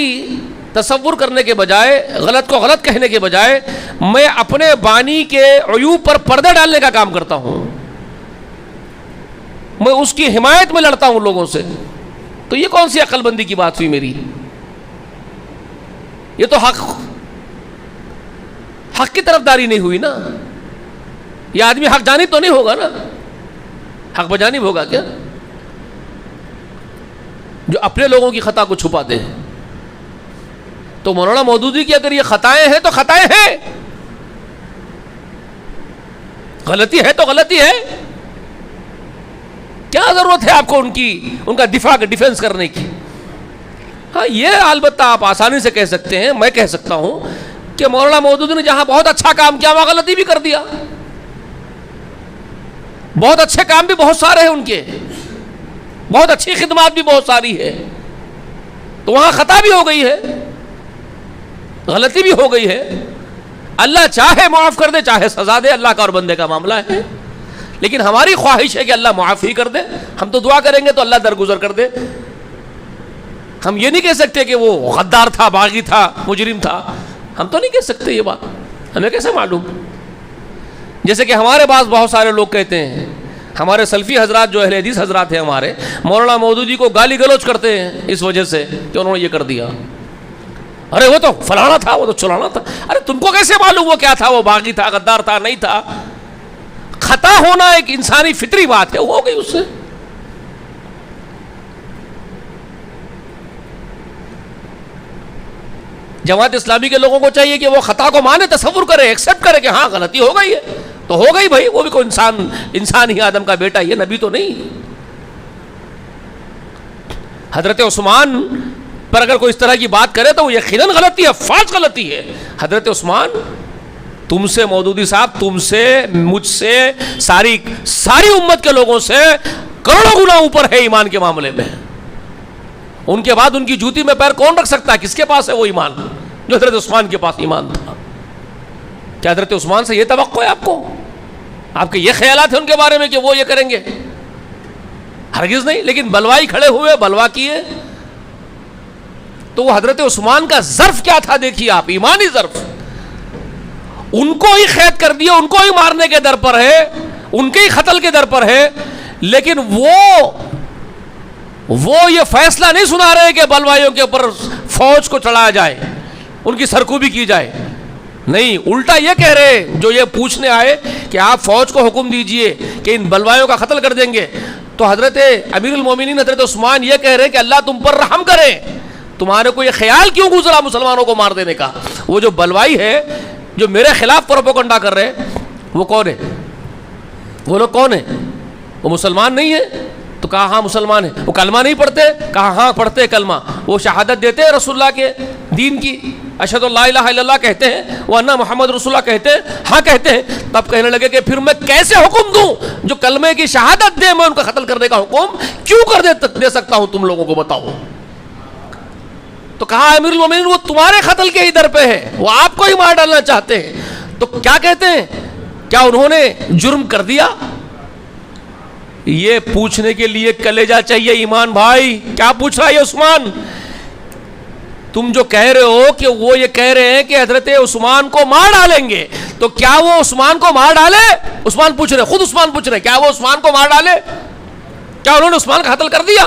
تصور کرنے کے بجائے، غلط کو غلط کہنے کے بجائے، میں اپنے بانی کے عیوب پر پردہ ڈالنے کا کام کرتا ہوں، میں اس کی حمایت میں لڑتا ہوں لوگوں سے. تو یہ کون سی عقل بندی کی بات ہوئی میری؟ یہ تو حق کی طرفداری نہیں ہوئی نا. یہ آدمی حق جانب تو نہیں ہوگا نا، حق بجانب ہوگا کیا؟ جو اپنے لوگوں کی خطا کو چھپا دے. تو مولانا مودودی کی اگر یہ خطائیں ہیں تو خطائیں ہیں، غلطی ہے تو غلطی ہے. کیا ضرورت ہے آپ کو ان کا دفاع ڈیفنس کرنے کی؟ ہاں یہ البتہ آپ آسانی سے کہہ سکتے ہیں، میں کہہ سکتا ہوں کہ مولانا مودودی نے جہاں بہت اچھا کام کیا وہاں غلطی بھی کر دیا. بہت اچھے کام بھی بہت سارے ہیں ان کے، بہت اچھی خدمات بھی بہت ساری ہے، تو وہاں خطا بھی ہو گئی ہے، غلطی بھی ہو گئی ہے. اللہ چاہے معاف کر دے، چاہے سزا دے، اللہ کا اور بندے کا معاملہ ہے. لیکن ہماری خواہش ہے کہ اللہ معاف ہی کر دے. ہم تو دعا کریں گے تو اللہ درگزر کر دے. ہم یہ نہیں کہہ سکتے کہ وہ غدار تھا، باغی تھا، مجرم تھا. ہم تو نہیں کہہ سکتے یہ بات، ہمیں کیسے معلوم؟ جیسے کہ ہمارے پاس بہت سارے لوگ کہتے ہیں، ہمارے سلفی حضرات جو اہل حدیث حضرات ہیں ہمارے، مولانا مودودی کو گالی گلوچ کرتے ہیں اس وجہ سے کہ انہوں نے یہ کر دیا. ارے وہ تو فلانا تھا، وہ تو چلانا تھا. ارے تم کو کیسے معلوم وہ کیا تھا؟ وہ باغی تھا، غدار تھا، نہیں تھا؟ خطا ہونا ایک انسانی فطری بات ہے، ہو گئی اس سے. جماعت اسلامی کے لوگوں کو چاہیے کہ وہ خطا کو مانے، تصور کرے، ایکسپٹ کرے کہ ہاں غلطی ہو گئی ہے تو ہو گئی بھائی. وہ بھی کوئی انسان ہی، آدم کا بیٹا، یہ نبی تو نہیں. حضرت عثمان پر اگر کوئی اس طرح کی بات کرے تو وہ یقیناً غلطی ہے، فاش غلطی ہے. حضرت عثمان تم سے، مودودی صاحب، تم سے، مجھ سے، ساری امت کے لوگوں سے کروڑوں گنا اوپر ہے ایمان کے معاملے میں. ان کے بعد ان کی جوتی میں پیر کون رکھ سکتا ہے؟ کس کے پاس ہے وہ ایمان جو حضرت عثمان کے پاس ایمان تھا؟ کیا حضرت عثمان سے یہ توقع ہے آپ کو؟ آپ کے یہ خیالات ہیں ان کے بارے میں کہ وہ یہ کریں گے؟ ہرگز نہیں. لیکن بلوائی کھڑے ہوئے، بلوا کیے، تو وہ حضرت عثمان کا ظرف کیا تھا دیکھیے آپ، ایمانی ظرف. ان کو ہی قید کر دیا، ان کو ہی مارنے کے در پر ہے، ان کے ہی قتل کے در پر ہے. لیکن وہ یہ فیصلہ نہیں سنا رہے کہ بلوائیوں کے اوپر فوج کو چڑھایا جائے، ان کی سرکوبی کی جائے. نہیں، الٹا یہ کہہ رہے جو یہ پوچھنے آئے کہ آپ فوج کو حکم دیجئے کہ ان بلوائیوں کا قتل کر دیں گے. تو حضرت امیر المومنین حضرت عثمان یہ کہہ رہے کہ اللہ تم پر رحم کرے، تمہارے کو یہ خیال کیوں گزرا مسلمانوں کو مار دینے کا؟ وہ جو بلوائی ہے، جو میرے خلاف پروپیگنڈا کر رہے، وہ کون ہے؟ وہ لوگ کون ہیں؟ وہ مسلمان نہیں ہے؟ تو کہا ہاں مسلمان ہے. وہ کلمہ نہیں پڑھتے؟ کہا ہاں پڑھتے کلمہ. وہ شہادت دیتے ہیں رسول اللہ کے دین کی، اشہد اللہ الہ الا اللہ کہتے ہیں، وہ انا محمد رسول اللہ کہتے ہیں، ہاں کہتے ہیں. تب کہنے لگے کہ پھر میں کیسے حکم دوں؟ جو کلمے کی شہادت دے میں ان کا قتل کرنے کا حکم کیوں کر دے سکتا ہوں؟ تم لوگوں کو بتاؤ. تو کہا امیر المومنین وہ تمہارے قتل کے ہی در پہ ہے، وہ آپ کو ہی مار ڈالنا چاہتے ہیں. تو کیا کہتے ہیں؟ کیا انہوں نے جرم کر دیا؟ یہ پوچھنے کے لیے کلیجہ چاہیے ایمان بھائی. کیا پوچھ رہا ہے عثمان تم جو کہہ رہے ہو کہ وہ یہ کہہ رہے ہیں کہ حضرت عثمان کو مار ڈالیں گے، تو کیا وہ عثمان کو مار ڈالے؟ عثمان پوچھ رہے، خود عثمان پوچھ رہے، کیا وہ عثمان کو مار ڈالے؟ کیا انہوں نے عثمان کا قتل کر دیا؟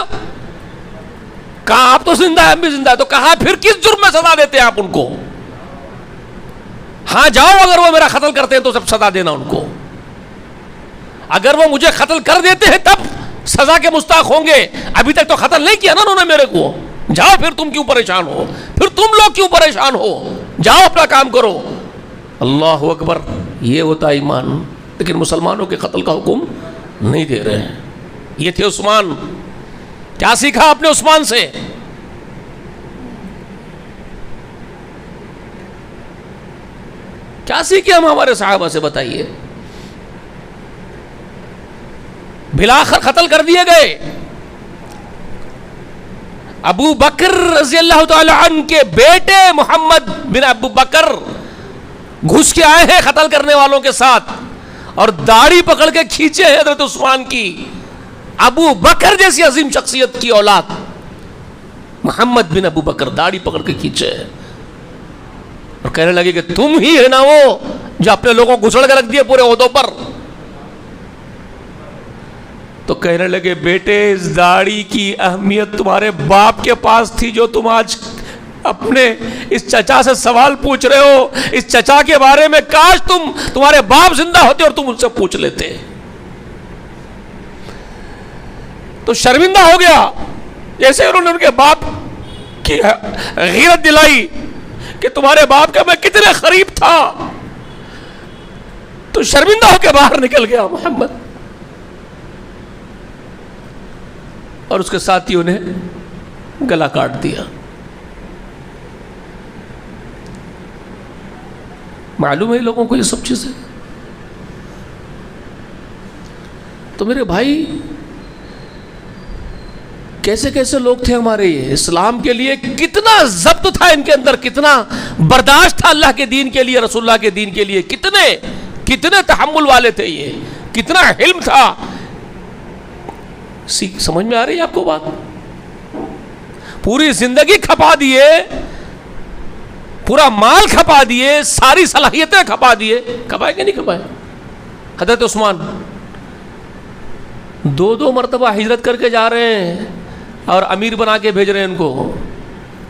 کہا آپ تو زندہ ہے، ہم بھی زندہ ہے، تو کہا پھر کس جرم میں سزا دیتے ہیں آپ ان کو؟ ہاں جاؤ، اگر وہ میرا قتل کرتے ہیں تو سب سزا دینا ان کو، اگر وہ مجھے قتل کر دیتے ہیں تب سزا کے مستحق ہوں گے، ابھی تک تو قتل نہیں کیا نا انہوں نے میرے کو۔ جاؤ پھر، تم کیوں پریشان ہو؟ پھر تم لوگ کیوں پریشان ہو؟ جاؤ اپنا کام کرو۔ اللہ اکبر، یہ ہوتا ایمان۔ لیکن مسلمانوں کے قتل کا حکم نہیں دے رہے ہیں۔ یہ تھے عثمان۔ کیا سیکھا آپ نے عثمان سے؟ کیا سیکھے ہم ہمارے صحابہ سے؟ بتائیے۔ بلاخر قتل کر دیے گئے۔ ابو بکر رضی اللہ تعالی عنہ کے بیٹے محمد بن ابو بکر گھس کے آئے ہیں قتل کرنے والوں کے ساتھ، اور داڑھی پکڑ کے کھینچے ہیں حضرت عثمان کی۔ ابو بکر جیسی عظیم شخصیت کی اولاد محمد بن ابو بکر داڑھی پکڑ کے کھینچے ہیں، اور کہنے لگے کہ تم ہی ہے نا وہ جو اپنے لوگوں کو گھسڑ کے رکھ دیے پورے عہدوں پر۔ تو کہنے لگے بیٹے، اس داڑھی کی اہمیت تمہارے باپ کے پاس تھی، جو تم آج اپنے اس چچا سے سوال پوچھ رہے ہو۔ اس چچا کے بارے میں کاش تمہارے باپ زندہ ہوتے اور تم ان سے پوچھ لیتے۔ تو شرمندہ ہو گیا، جیسے انہوں نے ان کے باپ کی غیرت دلائی کہ تمہارے باپ کا میں کتنے قریب تھا، تو شرمندہ ہو کے باہر نکل گیا محمد، اور اس کے ساتھیوں نے گلا کاٹ دیا۔ معلوم ہے لوگوں کو یہ سب چیزیں۔ تو میرے بھائی، کیسے کیسے لوگ تھے ہمارے، یہ اسلام کے لیے کتنا ضبط تھا ان کے اندر، کتنا برداشت تھا اللہ کے دین کے لیے، رسول اللہ کے دین کے لیے، کتنے تحمل والے تھے، یہ کتنا حلم تھا۔ سمجھ میں آ رہی ہے آپ کو بات؟ پوری زندگی کھپا دیے، پورا مال کھپا دیے، ساری صلاحیتیں کھپا دیے۔ کھپائے کہ نہیں کھپائے؟ حضرت عثمان 2 مرتبہ ہجرت کر کے جا رہے ہیں، اور امیر بنا کے بھیج رہے ہیں ان کو،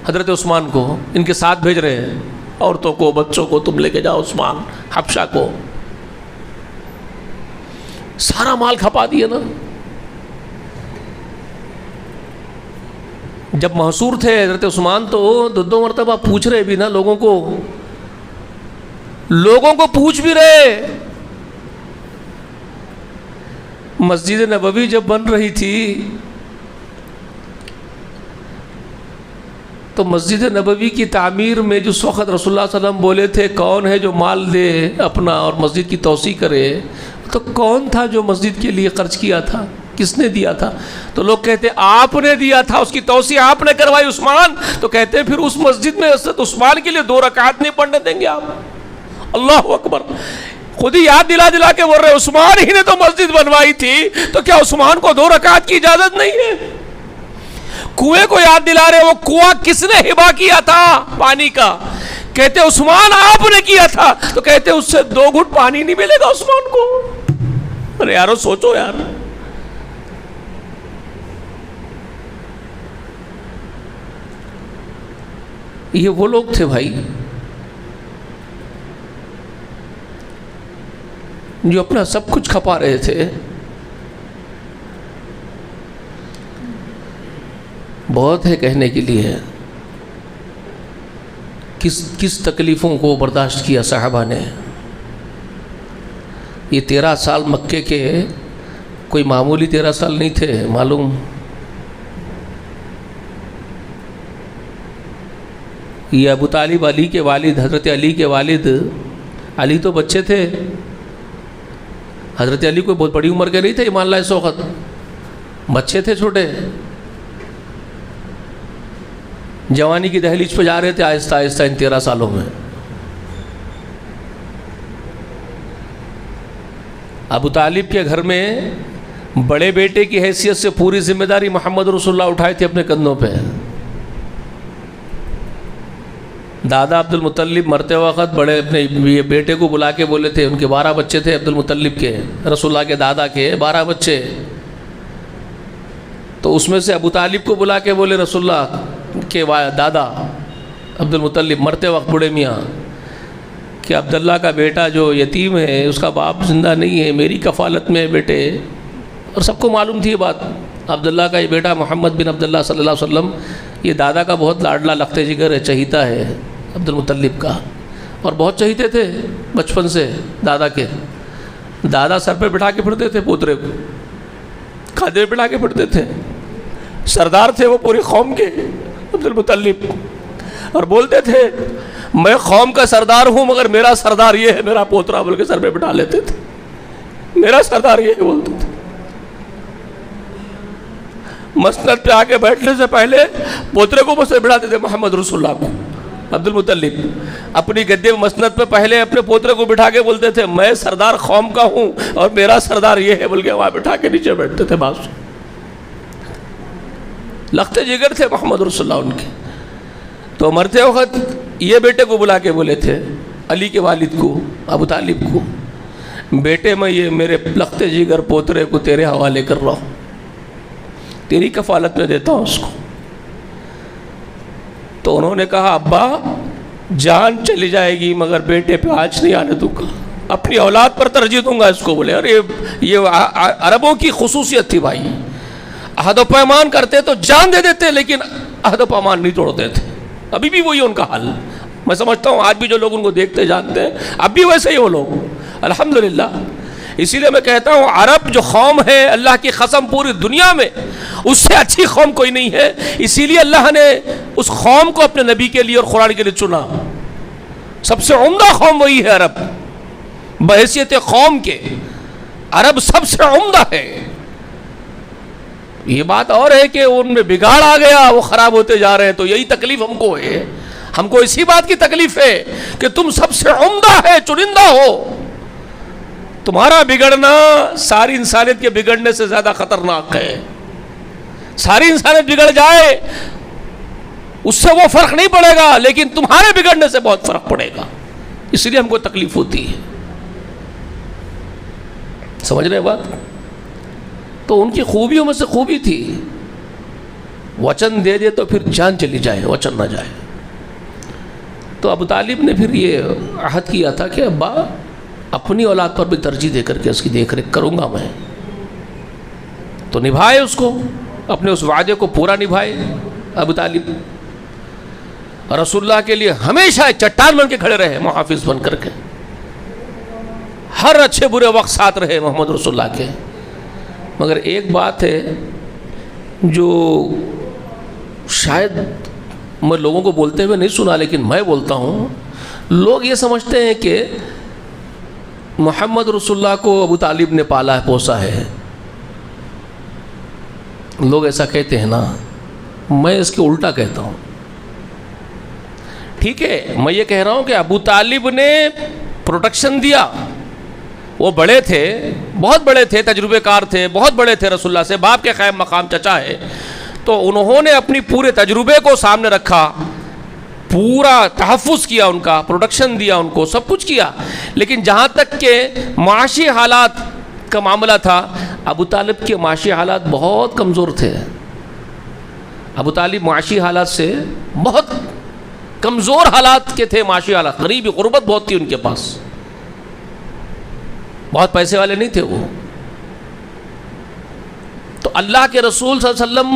حضرت عثمان کو ان کے ساتھ بھیج رہے ہیں، عورتوں کو بچوں کو تم لے کے جاؤ عثمان حبشہ کو۔ سارا مال کھپا دیے نا۔ جب محصور تھے حضرت عثمان تو 2 مرتبہ پوچھ رہے بھی نا لوگوں کو پوچھ بھی رہے۔ مسجد نبوی جب بن رہی تھی تو مسجد نبوی کی تعمیر میں جس وقت رسول اللہ صلی اللہ علیہ وسلم بولے تھے کون ہے جو مال دے اپنا اور مسجد کی توسیع کرے، تو کون تھا جو مسجد کے لیے خرچ کیا تھا؟ کس نے دیا تھا؟ تو لوگ کہتے آپ نے دیا تھا، اس کی توسیع آپ نے کروائی عثمان۔ تو کہتے پھر اس مسجد میں حضرت عثمان کے لیے 2 رکعت نہیں پڑھنے دیں گے آپ؟ اللہ اکبر، خود ہی یاد دلا کے بول رہے عثمان ہی نے تو مسجد بنوائی تھی، تو کیا عثمان کو 2 رکعت کی اجازت نہیں ہے؟ کنویں کو یاد دلا رہے، وہ کنواں کس نے ہبا کیا تھا پانی کا؟ کہتے عثمان آپ نے کیا تھا، تو کہتے اس سے 2 گھٹ پانی نہیں ملے گا عثمان کو۔ ارے یارو سوچو یار، یہ وہ لوگ تھے بھائی جو اپنا سب کچھ کھپا رہے تھے۔ بہت ہے کہنے کے لیے، کس تکلیفوں کو برداشت کیا صحابہ نے۔ یہ 13 سال مکے کے کوئی معمولی 13 سال نہیں تھے، معلوم؟ یہ ابو طالب علی کے والد، حضرت علی کے والد، علی تو بچے تھے، حضرت علی کوئی بہت بڑی عمر کے نہیں تھے ایمان اللہ، اس وقت بچے تھے چھوٹے، جوانی کی دہلیز پہ جا رہے تھے آہستہ آہستہ ان 13 سالوں میں۔ ابو طالب کے گھر میں بڑے بیٹے کی حیثیت سے پوری ذمہ داری محمد رسول اللہ اٹھائے تھے اپنے کندھوں پہ۔ دادا عبد المطلب مرتے وقت بڑے اپنے بیٹے کو بلا کے بولے تھے، ان کے 12 بچے تھے عبد المطلب کے، رسول اللہ کے دادا کے 12 بچے، تو اس میں سے ابو طالب کو بلا کے بولے رسول اللہ کے دادا عبد المطلب مرتے وقت بوڑھے میاں کہ عبداللہ کا بیٹا جو یتیم ہے، اس کا باپ زندہ نہیں ہے، میری کفالت میں ہے بیٹے۔ اور سب کو معلوم تھی یہ بات، عبداللہ کا یہ بیٹا محمد بن عبداللہ صلی اللہ علیہ وسلم یہ دادا کا بہت لاڈلا لختے جگر ہے، چہیتا ہے عبد المطلب کا، اور بہت چہیتے تھے بچپن سے دادا کے۔ دادا سر پہ بٹھا کے پھرتے تھے پوترے کو، کھادے پہ بٹھا کے پھرتے تھے، سردار تھے وہ پوری قوم کے عبد المطلب، اور بولتے تھے میں قوم کا سردار ہوں مگر میرا سردار یہ ہے، میرا پوترا بول کے سر پہ بٹھا لیتے تھے، میرا سردار یہ ہے بولتے تھے۔ مسند پہ آ کے بیٹھنے سے پہلے پوترے کو مسند بٹھاتے تھے، محمد رسول اللہ کو عبد المطلب اپنی گدے مسند پہ پہلے اپنے پوترے کو بٹھا کے بولتے تھے میں سردار قوم کا ہوں اور میرا سردار یہ ہے بول کے وہاں بٹھا کے نیچے بیٹھتے تھے۔ باس لختے جگر تھے محمد رسول اللہ ان کے۔ تو مرتے وقت یہ بیٹے کو بلا کے بولے تھے، علی کے والد کو، ابو طالب کو، بیٹے میں یہ میرے لختے جگر پوترے کو تیرے حوالے کر رہا ہوں، تیری کفالت میں دیتا ہوں اس کو۔ تو انہوں نے کہا ابا جان چلی جائے گی مگر بیٹے پہ آج نہیں آنے دوں گا، اپنی اولاد پر ترجیح دوں گا اس کو۔ بولے اور یہ عربوں کی خصوصیت تھی بھائی، عہد و پیمان کرتے تو جان دے دیتے لیکن عہد و پیمان نہیں توڑتے تھے۔ ابھی بھی وہی ان کا حال، میں سمجھتا ہوں آج بھی جو لوگ ان کو دیکھتے جانتے ہیں اب بھی ویسے ہی وہ لوگ الحمدللہ۔ اسی لیے میں کہتا ہوں عرب جو قوم ہے اللہ کی قسم پوری دنیا میں اس سے اچھی قوم کوئی نہیں ہے، اسی لیے اللہ نے اس قوم کو اپنے نبی کے لیے اور قرآن کے لیے چنا۔ سب سے عمدہ قوم وہی ہے عرب، بحیثیت قوم کے عرب سب سے عمدہ ہے۔ یہ بات اور ہے کہ ان میں بگاڑ آ گیا، وہ خراب ہوتے جا رہے ہیں، تو یہی تکلیف ہم کو ہے، ہم کو اسی بات کی تکلیف ہے کہ تم سب سے عمدہ ہے، چنندہ ہو، تمہارا بگڑنا ساری انسانیت کے بگڑنے سے زیادہ خطرناک ہے۔ ساری انسانیت بگڑ جائے اس سے وہ فرق نہیں پڑے گا، لیکن تمہارے بگڑنے سے بہت فرق پڑے گا، اس لیے ہم کو تکلیف ہوتی ہے۔ سمجھ رہے بات؟ تو ان کی خوبیوں میں سے خوبی تھی وچن دے دے تو پھر جان چلی جائے، وچن نہ جائے۔ تو ابو طالب نے پھر یہ عہد کیا تھا کہ ابا اپنی اولاد پر بھی ترجیح دے کر کے اس کی دیکھ ریکھ کروں گا میں، تو نبھائے اس کو، اپنے اس وعدے کو پورا نبھائے ابو طالب، اور رسول اللہ کے لیے ہمیشہ چٹان بن کے کھڑے رہے، محافظ بن کر کے، ہر اچھے برے وقت ساتھ رہے محمد رسول اللہ کے۔ مگر ایک بات ہے جو شاید میں لوگوں کو بولتے ہوئے نہیں سنا لیکن میں بولتا ہوں، لوگ یہ سمجھتے ہیں کہ محمد رسول اللہ کو ابو طالب نے پالا ہے، پوسا ہے، لوگ ایسا کہتے ہیں نا، میں اس کے الٹا کہتا ہوں۔ ٹھیک ہے، میں یہ کہہ رہا ہوں کہ ابو طالب نے پروٹیکشن دیا، وہ بڑے تھے، بہت بڑے تھے، تجربے کار تھے، بہت بڑے تھے رسول اللہ سے، باپ کے قائم مقام چچا ہے، تو انہوں نے اپنی پورے تجربے کو سامنے رکھا، پورا تحفظ کیا، ان کا پروٹیکشن دیا، ان کو سب کچھ کیا۔ لیکن جہاں تک کہ معاشی حالات کا معاملہ تھا، ابو طالب کے معاشی حالات بہت کمزور تھے، ابو طالب معاشی حالات سے بہت کمزور حالات کے تھے، معاشی حالات، غریبی غربت بہت تھی ان کے پاس، بہت پیسے والے نہیں تھے وہ۔ تو اللہ کے رسول صلی اللہ علیہ وسلم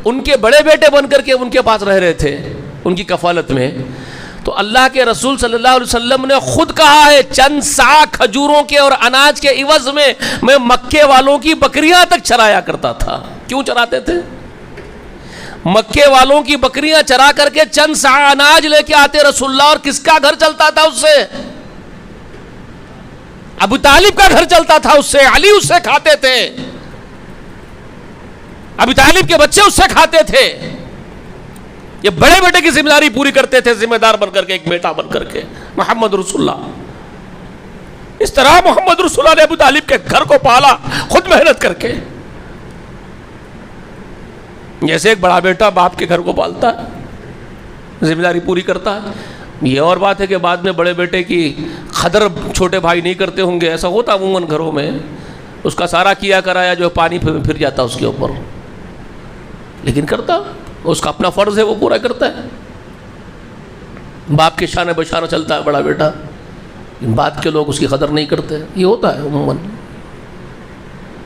ان کے بڑے بیٹے بن کر کے ان کے پاس رہ رہے تھے، ان کی کفالت میں۔ تو اللہ کے رسول صلی اللہ علیہ وسلم نے خود کہا ہے چند سا کھجوروں کے اور اناج کے عوض میں مکے والوں کی بکریاں تک چرایا کرتا تھا۔ کیوں چراتے تھے؟ مکے والوں کی بکریاں چرا کر کے چند سا اناج لے کے آتے رسول اللہ، اور کس کا گھر چلتا تھا اس سے؟ ابو طالب کا گھر چلتا تھا اس سے، علی اس سے کھاتے تھے، ابو طالب کے بچے اس سے کھاتے تھے۔ یہ بڑے بیٹے کی ذمہ داری پوری کرتے تھے، ذمہ دار بن کر کے، ایک بیٹا بن کر کے، محمد رسول اللہ۔ اس طرح محمد رسول اللہ نے ابو طالب کے گھر کو پالا، خود محنت کر کے، جیسے ایک بڑا بیٹا باپ کے گھر کو پالتا ہے، ذمہ داری پوری کرتا ہے. یہ اور بات ہے کہ بعد میں بڑے بیٹے کی قدر چھوٹے بھائی نہیں کرتے ہوں گے، ایسا ہوتا عموماً گھروں میں، اس کا سارا کیا کرایا جو پانی پھر جاتا اس کے اوپر، لیکن کرتا، اس کا اپنا فرض ہے وہ پورا کرتا ہے. باپ کے شان بشانہ چلتا ہے بڑا بیٹا، بعد کے لوگ اس کی قدر نہیں کرتے، یہ ہوتا ہے عموماً.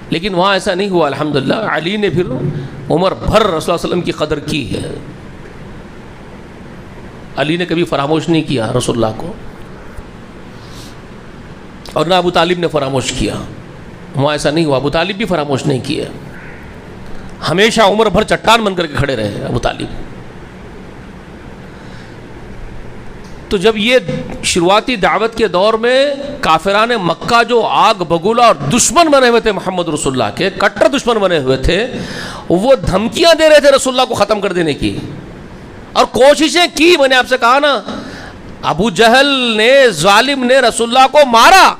لیکن وہاں ایسا نہیں ہوا الحمدللہ. علی نے پھر عمر بھر رسول اللہ صلی اللہ علیہ وسلم کی قدر کی ہے. علی نے کبھی فراموش نہیں کیا رسول اللہ کو، اور نہ ابو طالب نے فراموش کیا. وہاں ایسا نہیں ہوا، ابو طالب بھی فراموش نہیں کیا، ہمیشہ عمر بھر چٹان بن کر کے کھڑے رہے ابو طالب. تو جب یہ شروعاتی دعوت کے دور میں کافران مکہ جو آگ بگولا اور دشمن بنے ہوئے تھے محمد رسول اللہ کے، کٹر دشمن بنے ہوئے تھے، وہ دھمکیاں دے رہے تھے رسول اللہ کو ختم کر دینے کی، اور کوششیں کی. میں نے آپ سے کہا نا، ابو جہل نے، ظالم نے رسول اللہ کو مارا،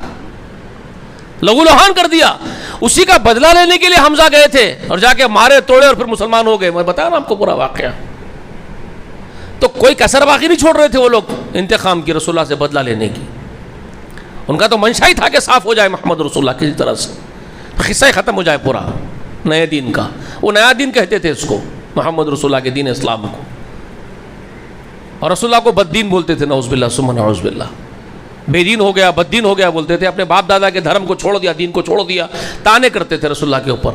لہو لہان کر دیا. اسی کا بدلہ لینے کے لیے حمزہ گئے تھے اور جا کے مارے توڑے اور پھر مسلمان ہو گئے. میں بتایا نا آپ کو پورا واقعہ. تو کوئی کسر باقی نہیں چھوڑ رہے تھے وہ لوگ انتقام کی، رسول اللہ سے بدلہ لینے کی. ان کا تو منشا ہی تھا کہ صاف ہو جائے محمد رسول اللہ کسی طرح سے، قصہ ختم ہو جائے پورا نئے دین کا. وہ نیا دین کہتے تھے اس کو، محمد رسول اللہ کے دین اسلام کو، اور رسول اللہ کو بد دین بولتے تھے. نعوذ باللہ ثم نعوذ باللہ. بے دین ہو گیا، بد دین ہو گیا بولتے تھے. اپنے باپ دادا کے دھرم کو چھوڑ دیا، دین کو چھوڑ دیا، تانے کرتے تھے رسول اللہ کے اوپر.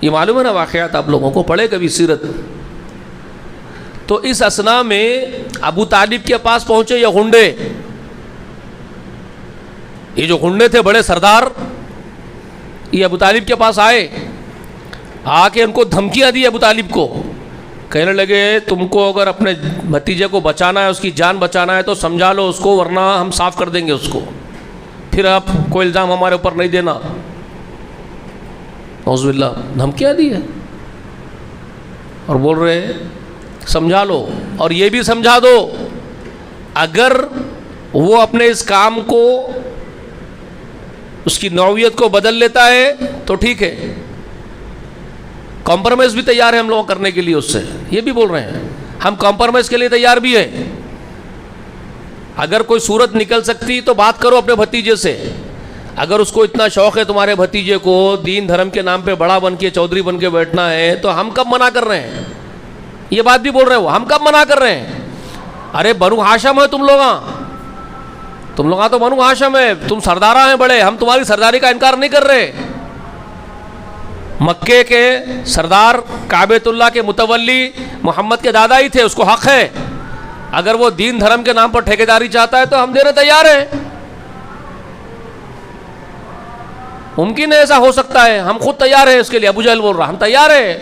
یہ معلوم ہے نا واقعات، آپ لوگوں کو پڑھے کبھی سیرت. تو اس اثنا میں ابو طالب کے پاس پہنچے یہ غنڈے، یہ جو غنڈے تھے بڑے سردار، یہ ابو طالب کے پاس آئے، آ کے ان کو دھمکیاں دی ابو طالب کو. کہنے لگے تم کو اگر اپنے بھتیجے کو بچانا ہے، اس کی جان بچانا ہے تو سمجھا لو اس کو، ورنہ ہم صاف کر دیں گے اس کو، پھر آپ کوئی الزام ہمارے اوپر نہیں دینا. نعوذ باللہ. دھمکیاں دی ہے اور بول رہے سمجھا لو، اور یہ بھی سمجھا دو اگر وہ اپنے اس کام کو، اس کی نوعیت کو بدل لیتا ہے تو ٹھیک ہے، کمپرومائز بھی تیار ہے ہم لوگ کرنے کے لیے اس سے. یہ بھی بول رہے ہیں ہم کمپرومائز کے لیے تیار بھی ہیں. اگر کوئی صورت نکل سکتی تو بات کرو اپنے بھتیجے سے. اگر اس کو اتنا شوق ہے تمہارے بھتیجے کو دین دھرم کے نام پہ بڑا بن کے چودھری بن کے بیٹھنا ہے، تو ہم کب منع کر رہے ہیں؟ یہ بات بھی بول رہے ہو، ہم کب منع کر رہے ہیں؟ ارے بنو ہاشم ہے تم لوگاں تو بنو ہاشم ہے، تم سردارہ ہیں بڑے، ہم تمہاری سرداری کا انکار نہیں کر رہے. مکے کے سردار، کعبۃ اللہ کے متولی محمد کے دادا ہی تھے، اس کو حق ہے. اگر وہ دین دھرم کے نام پر ٹھیکیداری چاہتا ہے تو ہم دینے تیار ہیں. ممکن ہے ایسا ہو سکتا ہے، ہم خود تیار ہیں اس کے لیے. ابو جہل بول رہا ہم تیار ہیں،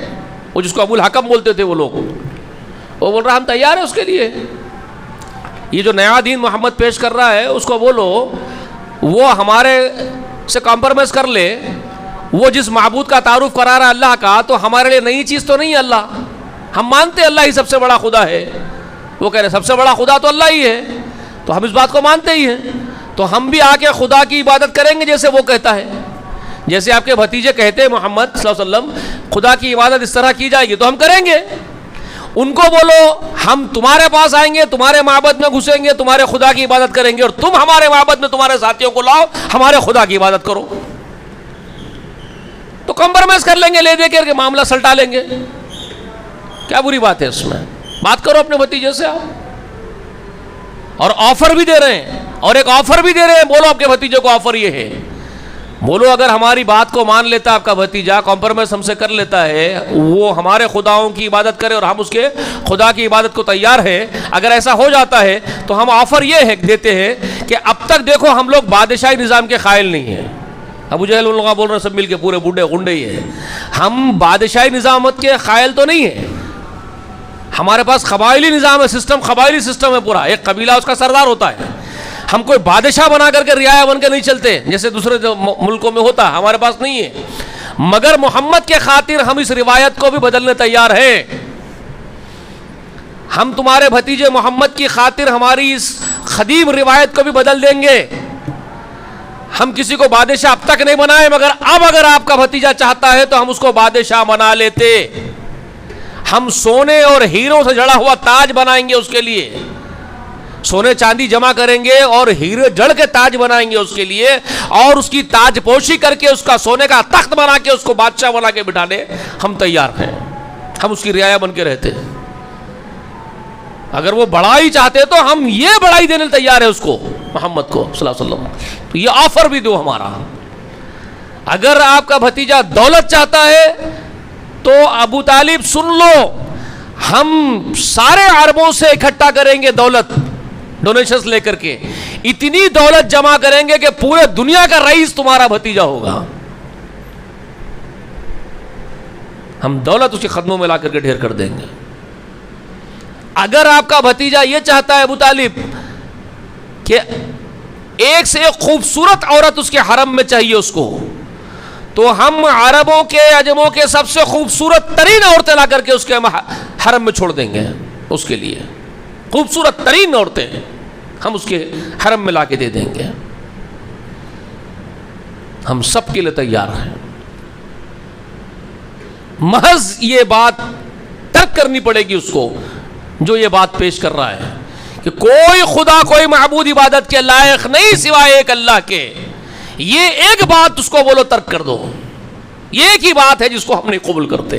وہ جس کو ابو الحکم بولتے تھے وہ لوگ، وہ بول رہا ہم تیار ہیں اس کے لیے. یہ جو نیا دین محمد پیش کر رہا ہے اس کو بولو وہ ہمارے سے کمپرومائز کر لے. وہ جس معبود کا تعارف کرا رہا ہے اللہ کا، تو ہمارے لیے نئی چیز تو نہیں ہے اللہ. ہم مانتے ہیں اللہ ہی سب سے بڑا خدا ہے. وہ کہہ رہے سب سے بڑا خدا تو اللہ ہی ہے، تو ہم اس بات کو مانتے ہی ہیں. تو ہم بھی آ کے خدا کی عبادت کریں گے جیسے وہ کہتا ہے. جیسے آپ کے بھتیجے کہتے ہیں محمد صلی اللہ علیہ وسلم خدا کی عبادت اس طرح کی جائے گی تو ہم کریں گے. ان کو بولو ہم تمہارے پاس آئیں گے، تمہارے معبد میں گھسیں گے، تمہارے خدا کی عبادت کریں گے، اور تم ہمارے معبد میں تمہارے ساتھیوں کو لاؤ، ہمارے خدا کی عبادت کرو. تو کمپرومائز کر لیں گے، لے دے کر کے معاملہ سلٹا لیں گے. کیا بری بات ہے اس میں؟ بات کرو اپنے بھتیجے سے آپ. اور آفر بھی دے رہے ہیں، اور ایک آفر بھی دے رہے ہیں. بولو آپ کے بھتیجے کو آفر یہ ہے، بولو اگر ہماری بات کو مان لیتا آپ کا بھتیجا، کمپرومائز ہم سے کر لیتا ہے، وہ ہمارے خداؤں کی عبادت کرے اور ہم اس کے خدا کی عبادت کو تیار ہے. اگر ایسا ہو جاتا ہے تو ہم آفر یہ ہے دیتے ہیں کہ اب تک دیکھو ہم لوگ بادشاہی نظام کے قائل نہیں ہیں. ابو جہل ان لوگ بول رہے ہیں سب مل کے پورے بوڑھے غنڈے ہی ہیں. ہم بادشاہی نظامت کے قائل تو نہیں ہیں. ہمارے پاس قبائلی نظام ہے، سسٹم قبائلی سسٹم ہے پورا. ایک قبیلہ اس کا سردار ہوتا ہے. ہم کوئی بادشاہ بنا کر کے رعایا بن کے نہیں چلتے جیسے دوسرے ملکوں میں ہوتا. ہمارے پاس نہیں ہے. مگر محمد کے خاطر ہم اس روایت کو بھی بدلنے تیار ہیں. ہم تمہارے بھتیجے محمد کی خاطر ہماری اس قدیم روایت کو بھی بدل دیں گے. ہم کسی کو بادشاہ اب تک نہیں بنائے، مگر اب اگر آپ کا بھتیجا چاہتا ہے تو ہم اس کو بادشاہ بنا لیتے. ہم سونے اور ہیروں سے جڑا ہوا تاج بنائیں گے اس کے لیے، سونے چاندی جمع کریں گے اور ہیرے جڑ کے تاج بنائیں گے اس کے لیے، اور اس کی تاج پوشی کر کے اس کا سونے کا تخت بنا کے اس کو بادشاہ بنا کے بٹھانے ہم تیار ہیں، ہم اس کی رعایا بن کے رہتے ہیں۔ اگر وہ بڑائی چاہتے تو ہم یہ بڑائی دینے تیار ہے اس کو، محمد کو صلی اللہ علیہ وسلم، تو یہ آفر بھی دو ہمارا۔ اگر آپ کا بھتیجا دولت چاہتا ہے تو ابو طالب سن لو، ہم سارے عربوں سے اکٹھا کریں گے دولت، ڈونیشنز لے کر کے اتنی دولت جمع کریں گے کہ پورے دنیا کا رئیس تمہارا بھتیجا ہوگا، ہم دولت اس کے قدموں میں لا کر کے ڈھیر کر دیں گے۔ اگر آپ کا بھتیجا یہ چاہتا ہے ابو طالب کہ ایک سے ایک خوبصورت عورت اس کے حرم میں چاہیے اس کو، تو ہم عربوں کے عجموں کے سب سے خوبصورت ترین عورتیں لا کر کے اس کے حرم میں چھوڑ دیں گے، اس کے لیے خوبصورت ترین عورتیں ہم اس کے حرم میں لا کے دے دیں گے، ہم سب کے لیے تیار ہیں۔ محض یہ بات ترک کرنی پڑے گی اس کو جو یہ بات پیش کر رہا ہے کہ کوئی خدا کوئی معبود عبادت کے لائق نہیں سوائے ایک اللہ کے، یہ ایک بات اس کو بولو ترک کر دو، یہ ایک ہی بات ہے جس کو ہم نہیں قبول کرتے۔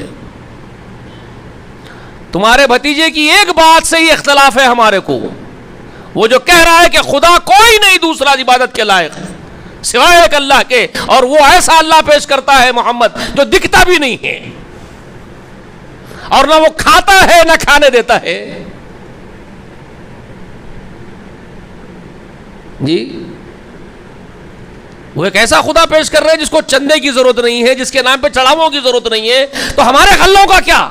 تمہارے بھتیجے کی ایک بات سے ہی اختلاف ہے ہمارے کو، وہ جو کہہ رہا ہے کہ خدا کوئی نہیں دوسرا عبادت کے لائق سوائے ایک اللہ کے، اور وہ ایسا اللہ پیش کرتا ہے محمد جو دکھتا بھی نہیں ہے اور نہ وہ کھاتا ہے نہ کھانے دیتا ہے۔ جی وہ ایک ایسا خدا پیش کر رہے ہیں جس کو چندے کی ضرورت نہیں ہے، جس کے نام پہ چڑھاووں کی ضرورت نہیں ہے، تو ہمارے غلوں کا کیا؟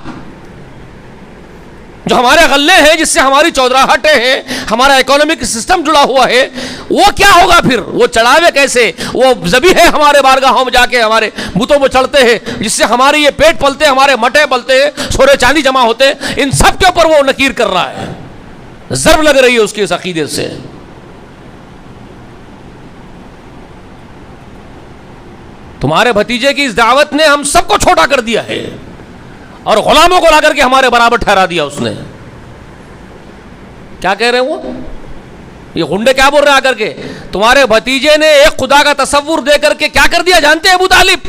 جو ہمارے غلے ہیں جس سے ہماری چودراہٹیں ہیں، ہمارا اکانومک سسٹم جڑا ہوا ہے، وہ کیا ہوگا پھر؟ وہ چڑھاوے کیسے؟ وہ ذبیحے ہمارے بارگاہوں میں جا کے ہمارے بتوں میں چڑھتے ہیں جس سے ہماری یہ پیٹ پلتے ہیں، ہمارے مٹے پلتے ہیں، سونے چاندی جمع ہوتے ہیں، ان سب کے اوپر وہ نکیر کر رہا ہے، ضرب لگ رہی ہے اس کے اس عقیدے سے۔ تمہارے بھتیجے کی اس دعوت نے ہم سب کو چھوٹا کر دیا ہے اور غلاموں کو لا کر کے ہمارے برابر ٹھہرا دیا اس نے۔ کیا کہہ رہے ہیں وہ؟ یہ غنڈے کیا بول رہے ہیں آ کر کے؟ تمہارے بھتیجے نے ایک خدا کا تصور دے کر کے کیا کر دیا جانتے ہیں ابو طالب؟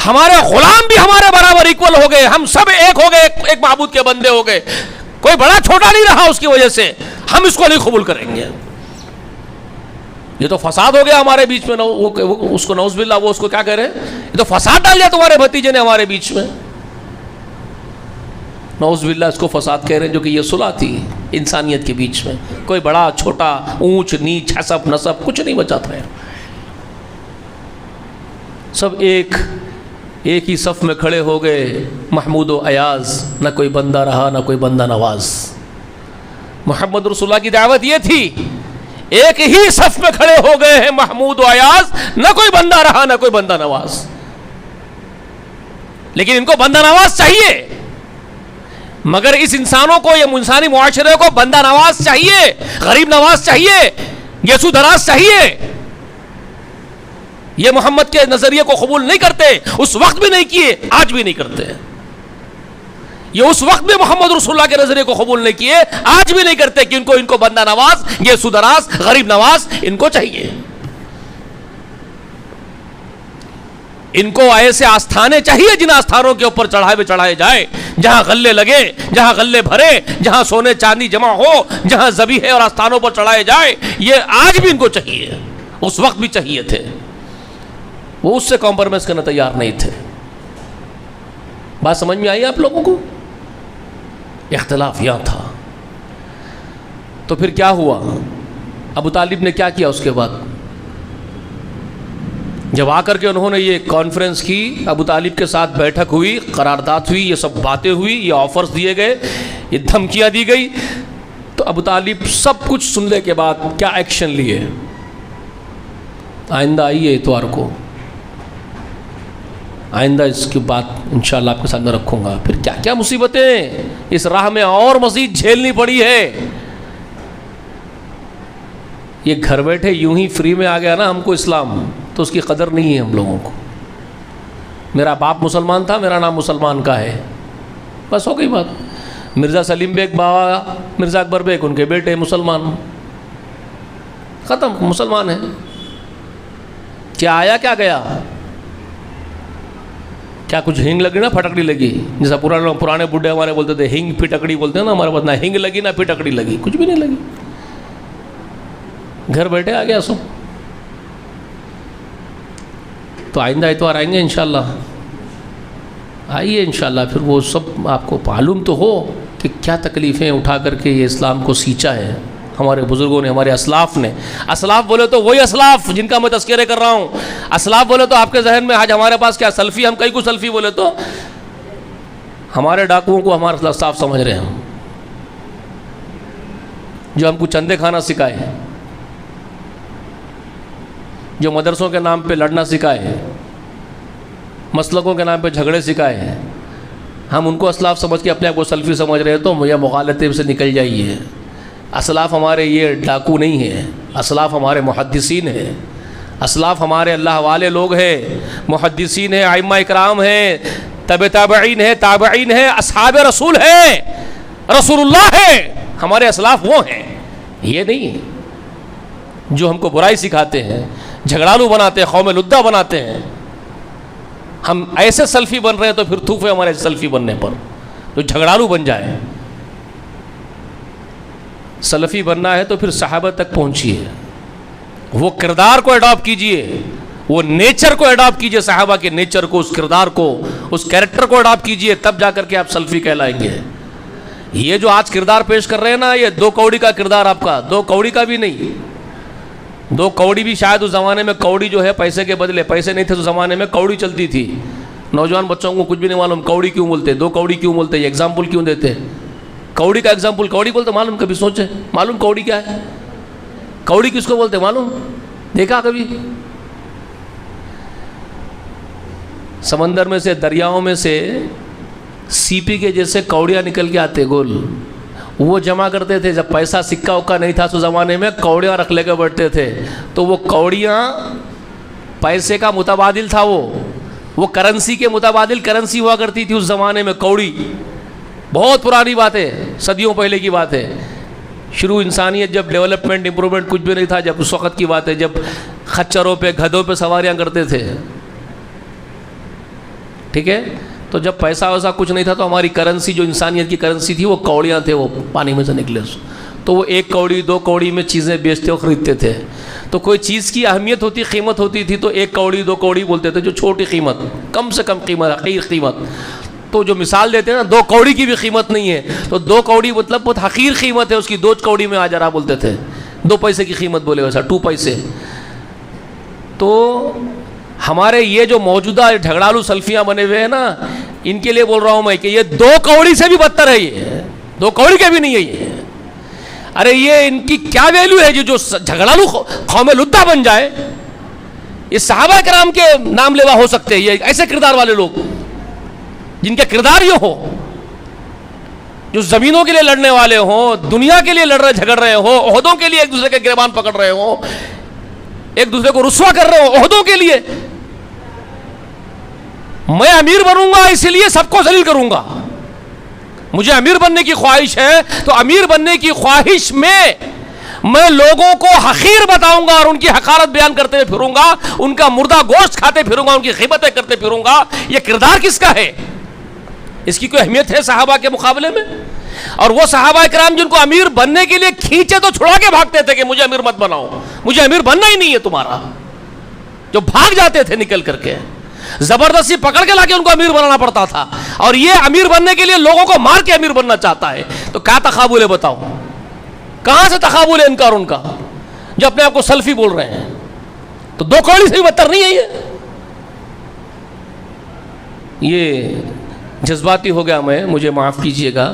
ہمارے غلام بھی ہمارے برابر ایکول ہو گئے، ہم سب ایک ہو گئے، ایک معبود کے بندے ہو گئے، کوئی بڑا چھوٹا نہیں رہا اس کی وجہ سے، ہم اس کو نہیں قبول کریں گے۔ یہ تو فساد ہو گیا ہمارے بیچ میں، اس کو نعوذ باللہ وہ اس کو کیا کہہ رہے ہیں؟ یہ تو فساد ڈال دیا تمہارے بھتیجے نے ہمارے بیچ میں، نعوذ باللہ اس کو فساد کہہ رہے ہیں، جو کہ یہ صلح تھی انسانیت کے بیچ میں، کوئی بڑا چھوٹا اونچ نیچ حسب نسب کچھ نہیں بچا تھا، سب ایک ہی صف میں کھڑے ہو گئے، محمود و ایاز، نہ کوئی بندہ رہا نہ کوئی بندہ نواز۔ محمد رسول اللہ کی دعوت یہ تھی، ایک ہی صف میں کھڑے ہو گئے ہیں محمود و ایاز، نہ کوئی بندہ رہا نہ کوئی بندہ نواز، لیکن ان کو بندہ نواز چاہیے، مگر اس انسانوں کو، یہ انسانی معاشرے کو بندہ نواز چاہیے، غریب نواز چاہیے، یسوع دراز چاہیے۔ یہ محمد کے نظریے کو قبول نہیں کرتے، اس وقت بھی نہیں کیے، آج بھی نہیں کرتے۔ یہ اس وقت بھی محمد رسول اللہ کے نظریے کو قبول نہیں کیے، آج بھی نہیں کرتے کہ ان کو بندہ نواز، یسوع دراز، غریب نواز ان کو چاہیے۔ ان کو ایسے آستھانے چاہیے جن آستھانوں کے اوپر چڑھائے جائے، جہاں غلے لگے، جہاں غلے بھرے، جہاں سونے چاندی جمع ہو، جہاں ذبیحے اور آستھانوں پر چڑھائے جائے، یہ آج بھی ان کو چاہیے، اس وقت بھی چاہیے تھے، وہ اس سے کمپرومائز کرنا تیار نہیں تھے۔ بات سمجھ میں آئی آپ لوگوں کو؟ اختلاف یہاں تھا۔ تو پھر کیا ہوا؟ ابو طالب نے کیا کیا اس کے بعد؟ جب آ کر کے انہوں نے یہ کانفرنس کی، ابو طالب کے ساتھ بیٹھک ہوئی، قرارداد ہوئی، یہ سب باتیں ہوئی، یہ آفرز دیے گئے، یہ دھمکیاں دی گئی، تو ابو طالب سب کچھ سننے کے بعد کیا ایکشن لیے؟ آئندہ آئیے اتوار کو، آئندہ اس کی بات انشاءاللہ آپ کے سامنے رکھوں گا۔ پھر کیا کیا مصیبتیں اس راہ میں اور مزید جھیلنی پڑی ہے۔ یہ گھر بیٹھے یوں ہی فری میں آ گیا نا ہم کو اسلام، تو اس کی قدر نہیں ہے ہم لوگوں کو۔ میرا باپ مسلمان تھا، میرا نام مسلمان کا ہے، بس ہو گئی بات. مرزا سلیم بیگ بابا مرزا اکبر بیگ ان کے بیٹے مسلمان, ختم, مسلمان ہیں. کیا آیا کیا گیا؟ کیا کچھ ہنگ لگی نہ پھٹکڑی لگی؟ جیسا پرانے بڈھے ہمارے بولتے تھے ہنگ پھٹکڑی بولتے ہیں نا, ہمارے پاس نہ ہنگ لگی نہ پھٹکڑی لگی, کچھ بھی نہیں لگی. گھر بیٹھے آ گیا سو. تو آئندہ اتوار آئیں گے انشاءاللہ, آئیے انشاءاللہ. پھر وہ سب آپ کو معلوم تو ہو کہ کیا تکلیفیں اٹھا کر کے یہ اسلام کو سینچا ہے ہمارے بزرگوں نے, ہمارے اسلاف نے. اسلاف بولے تو وہی اسلاف جن کا میں تذکرے کر رہا ہوں. اسلاف بولے تو آپ کے ذہن میں آج ہمارے پاس کیا سلفی, ہم کئی کو سلفی بولے تو ہمارے ڈاکوؤں کو ہمارا اسلاف سمجھ رہے ہیں, جو ہم کو چندے کھانا سکھائے, جو مدرسوں کے نام پہ لڑنا سکھائے, مسلکوں کے نام پہ جھگڑے سکھائے, ہم ان کو اسلاف سمجھ کے اپنے آپ کو سلفی سمجھ رہے ہیں. تو یہ مغالطے سے نکل جائیے. اسلاف ہمارے یہ ڈاکو نہیں ہیں, اسلاف ہمارے محدثین ہیں, اسلاف ہمارے اللہ والے لوگ ہیں, محدثین ہیں, ائمہ اکرام ہیں, تبع تابعین ہیں, تابعین ہیں, اصحاب رسول ہیں, رسول اللہ ہیں. ہمارے اسلاف وہ ہیں, یہ نہیں جو ہم کو برائی سکھاتے ہیں, جھگڑالو بناتے ہیں, قوم لدہ بناتے ہیں. ہم ایسے سلفی بن رہے ہیں تو پھر تھوف ہے ہمارے سلفی بننے پر, جو جھگڑالو بن جائے. سلفی بننا ہے تو پھر صحابہ تک پہنچیے, وہ کردار کو اڈاپٹ کیجئے, وہ نیچر کو اڈاپٹ کیجئے, صحابہ کے نیچر کو, اس کردار کو, اس کیریکٹر کو اڈاپٹ کیجئے, تب جا کر کے آپ سلفی کہلائیں گے. یہ جو آج کردار پیش کر رہے ہیں نا, یہ 2 کوڑی کا کردار آپ کا, 2 کوڑی کا بھی نہیں. 2 کوڑی بھی شاید اس زمانے میں, کوڑی جو ہے پیسے کے بدلے, پیسے نہیں تھے اس زمانے میں, کوڑی چلتی تھی. نوجوان بچوں کو کچھ بھی نہیں معلوم کوڑی کیوں بولتے, 2 کوڑی کیوں بولتے, یہ ایگزامپل کیوں دیتے. کوڑی کا ایگزامپل, کوڑی بولتے معلوم, کبھی سوچے معلوم کوڑی کیا ہے, کوڑی کس کو بولتے معلوم, دیکھا کبھی؟ سمندر میں سے, دریاؤں میں سے سیپی کے جیسے کوڑیاں نکل کے آتے گول, وہ جمع کرتے تھے. جب پیسہ سکہ اکا نہیں تھا اس زمانے میں, کوڑیاں رکھ لے کے بیٹھتے تھے. تو وہ کوڑیاں پیسے کا متبادل تھا, وہ کرنسی کے متبادل کرنسی ہوا کرتی تھی اس زمانے میں کوڑی. بہت پرانی بات ہے, صدیوں پہلے کی بات ہے. شروع انسانیت جب ڈیولپمنٹ امپرومنٹ کچھ بھی نہیں تھا, جب اس وقت کی بات ہے, جب خچروں پہ گدھوں پہ سواریاں کرتے تھے. ٹھیک ہے, تو جب پیسہ ویسا کچھ نہیں تھا تو ہماری کرنسی, جو انسانیت کی کرنسی تھی, وہ کوڑیاں تھے, وہ پانی میں سے نکلے. تو وہ 1 کوڑی 2 کوڑی میں چیزیں بیچتے اور خریدتے تھے. تو کوئی چیز کی اہمیت ہوتی, قیمت ہوتی تھی, تو 1 کوڑی 2 کوڑی بولتے تھے, جو چھوٹی قیمت, کم سے کم قیمت, حقیر قیمت. تو جو مثال دیتے ہیں نا, 2 کوڑی کی بھی قیمت نہیں ہے, تو 2 کوڑی مطلب بہت حقیر قیمت ہے, اس کی 2 کوڑی میں آ جا رہا بولتے تھے. 2 پیسے کی قیمت بولے ویسا, 2 پیسے. تو ہمارے یہ جو موجودہ جھگڑالو سلفیاں بنے ہوئے ہیں نا, ان کے لیے بول رہا ہوں میں کہ یہ 2 کوڑی سے بھی بدتر ہے, یہ 2 کوڑی کے بھی نہیں ہے یہ. ارے یہ ان کی کیا ویلیو ہے جو جھگڑالو قوم لدہ بن جائے. یہ صحابہ کرام کے نام لیوا ہو سکتے ہیں, یہ ایسے کردار والے لوگ جن کا کردار یہ ہو, جو زمینوں کے لیے لڑنے والے ہوں, دنیا کے لیے لڑ رہے جھگڑ رہے ہوں, عہدوں کے لیے ایک دوسرے کے گریبان پکڑ رہے ہوں, ایک دوسرے کو رسوا کر رہے ہوں عہدوں کے لیے. میں امیر بنوں گا اس لیے سب کو ذلیل کروں گا, مجھے امیر بننے کی خواہش ہے, تو امیر بننے کی خواہش میں لوگوں کو حقیر بتاؤں گا اور ان کی حقارت بیان کرتے ہوئے پھروں گا, ان کا مردہ گوشت کھاتے پھروں گا, ان کی غیبتیں کرتے پھروں گا. یہ کردار کس کا ہے؟ اس کی کوئی اہمیت ہے صحابہ کے مقابلے میں؟ اور وہ صحابہ کرام جن کو امیر بننے کے لیے کھینچے تو چھڑا کے بھاگتے تھے کہ مجھے امیر مت بناؤ, مجھے امیر بننا ہی نہیں ہے تمہارا, جو بھاگ جاتے تھے نکل کر کے, زبردستی پکڑ کے لا کے ان کو امیر بنانا پڑتا تھا. اور یہ امیر بننے کے لیے لوگوں کو مار کے امیر بننا چاہتا ہے. تو کیا تقابل ہے بتاؤ, کہاں سے تقابل ہے ان کا اور ان کا, جو اپنے آپ کو سلفی بول رہے ہیں. تو 2 کوڑی سے بھی بدتر نہیں ہے یہ. جذباتی ہو گیا میں, مجھے معاف کیجئے گا,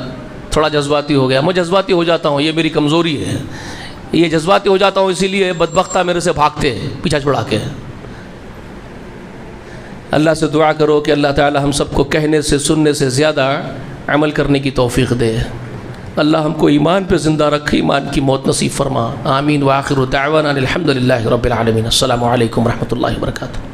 تھوڑا جذباتی ہو گیا. میں جذباتی ہو جاتا ہوں, یہ میری کمزوری ہے, یہ جذباتی ہو جاتا ہوں, اسی لیے بدبختہ میرے سے بھاگتے ہیں پیچھا چھڑا کے. اللہ سے دعا کرو کہ اللہ تعالی ہم سب کو کہنے سے سننے سے زیادہ عمل کرنے کی توفیق دے. اللہ ہم کو ایمان پہ زندہ رکھے, ایمان کی موت نصیب فرما. آمین. وآخر دعوانا الحمد للہ رب العالمین. السلام علیکم ورحمۃ اللہ وبرکاتہ.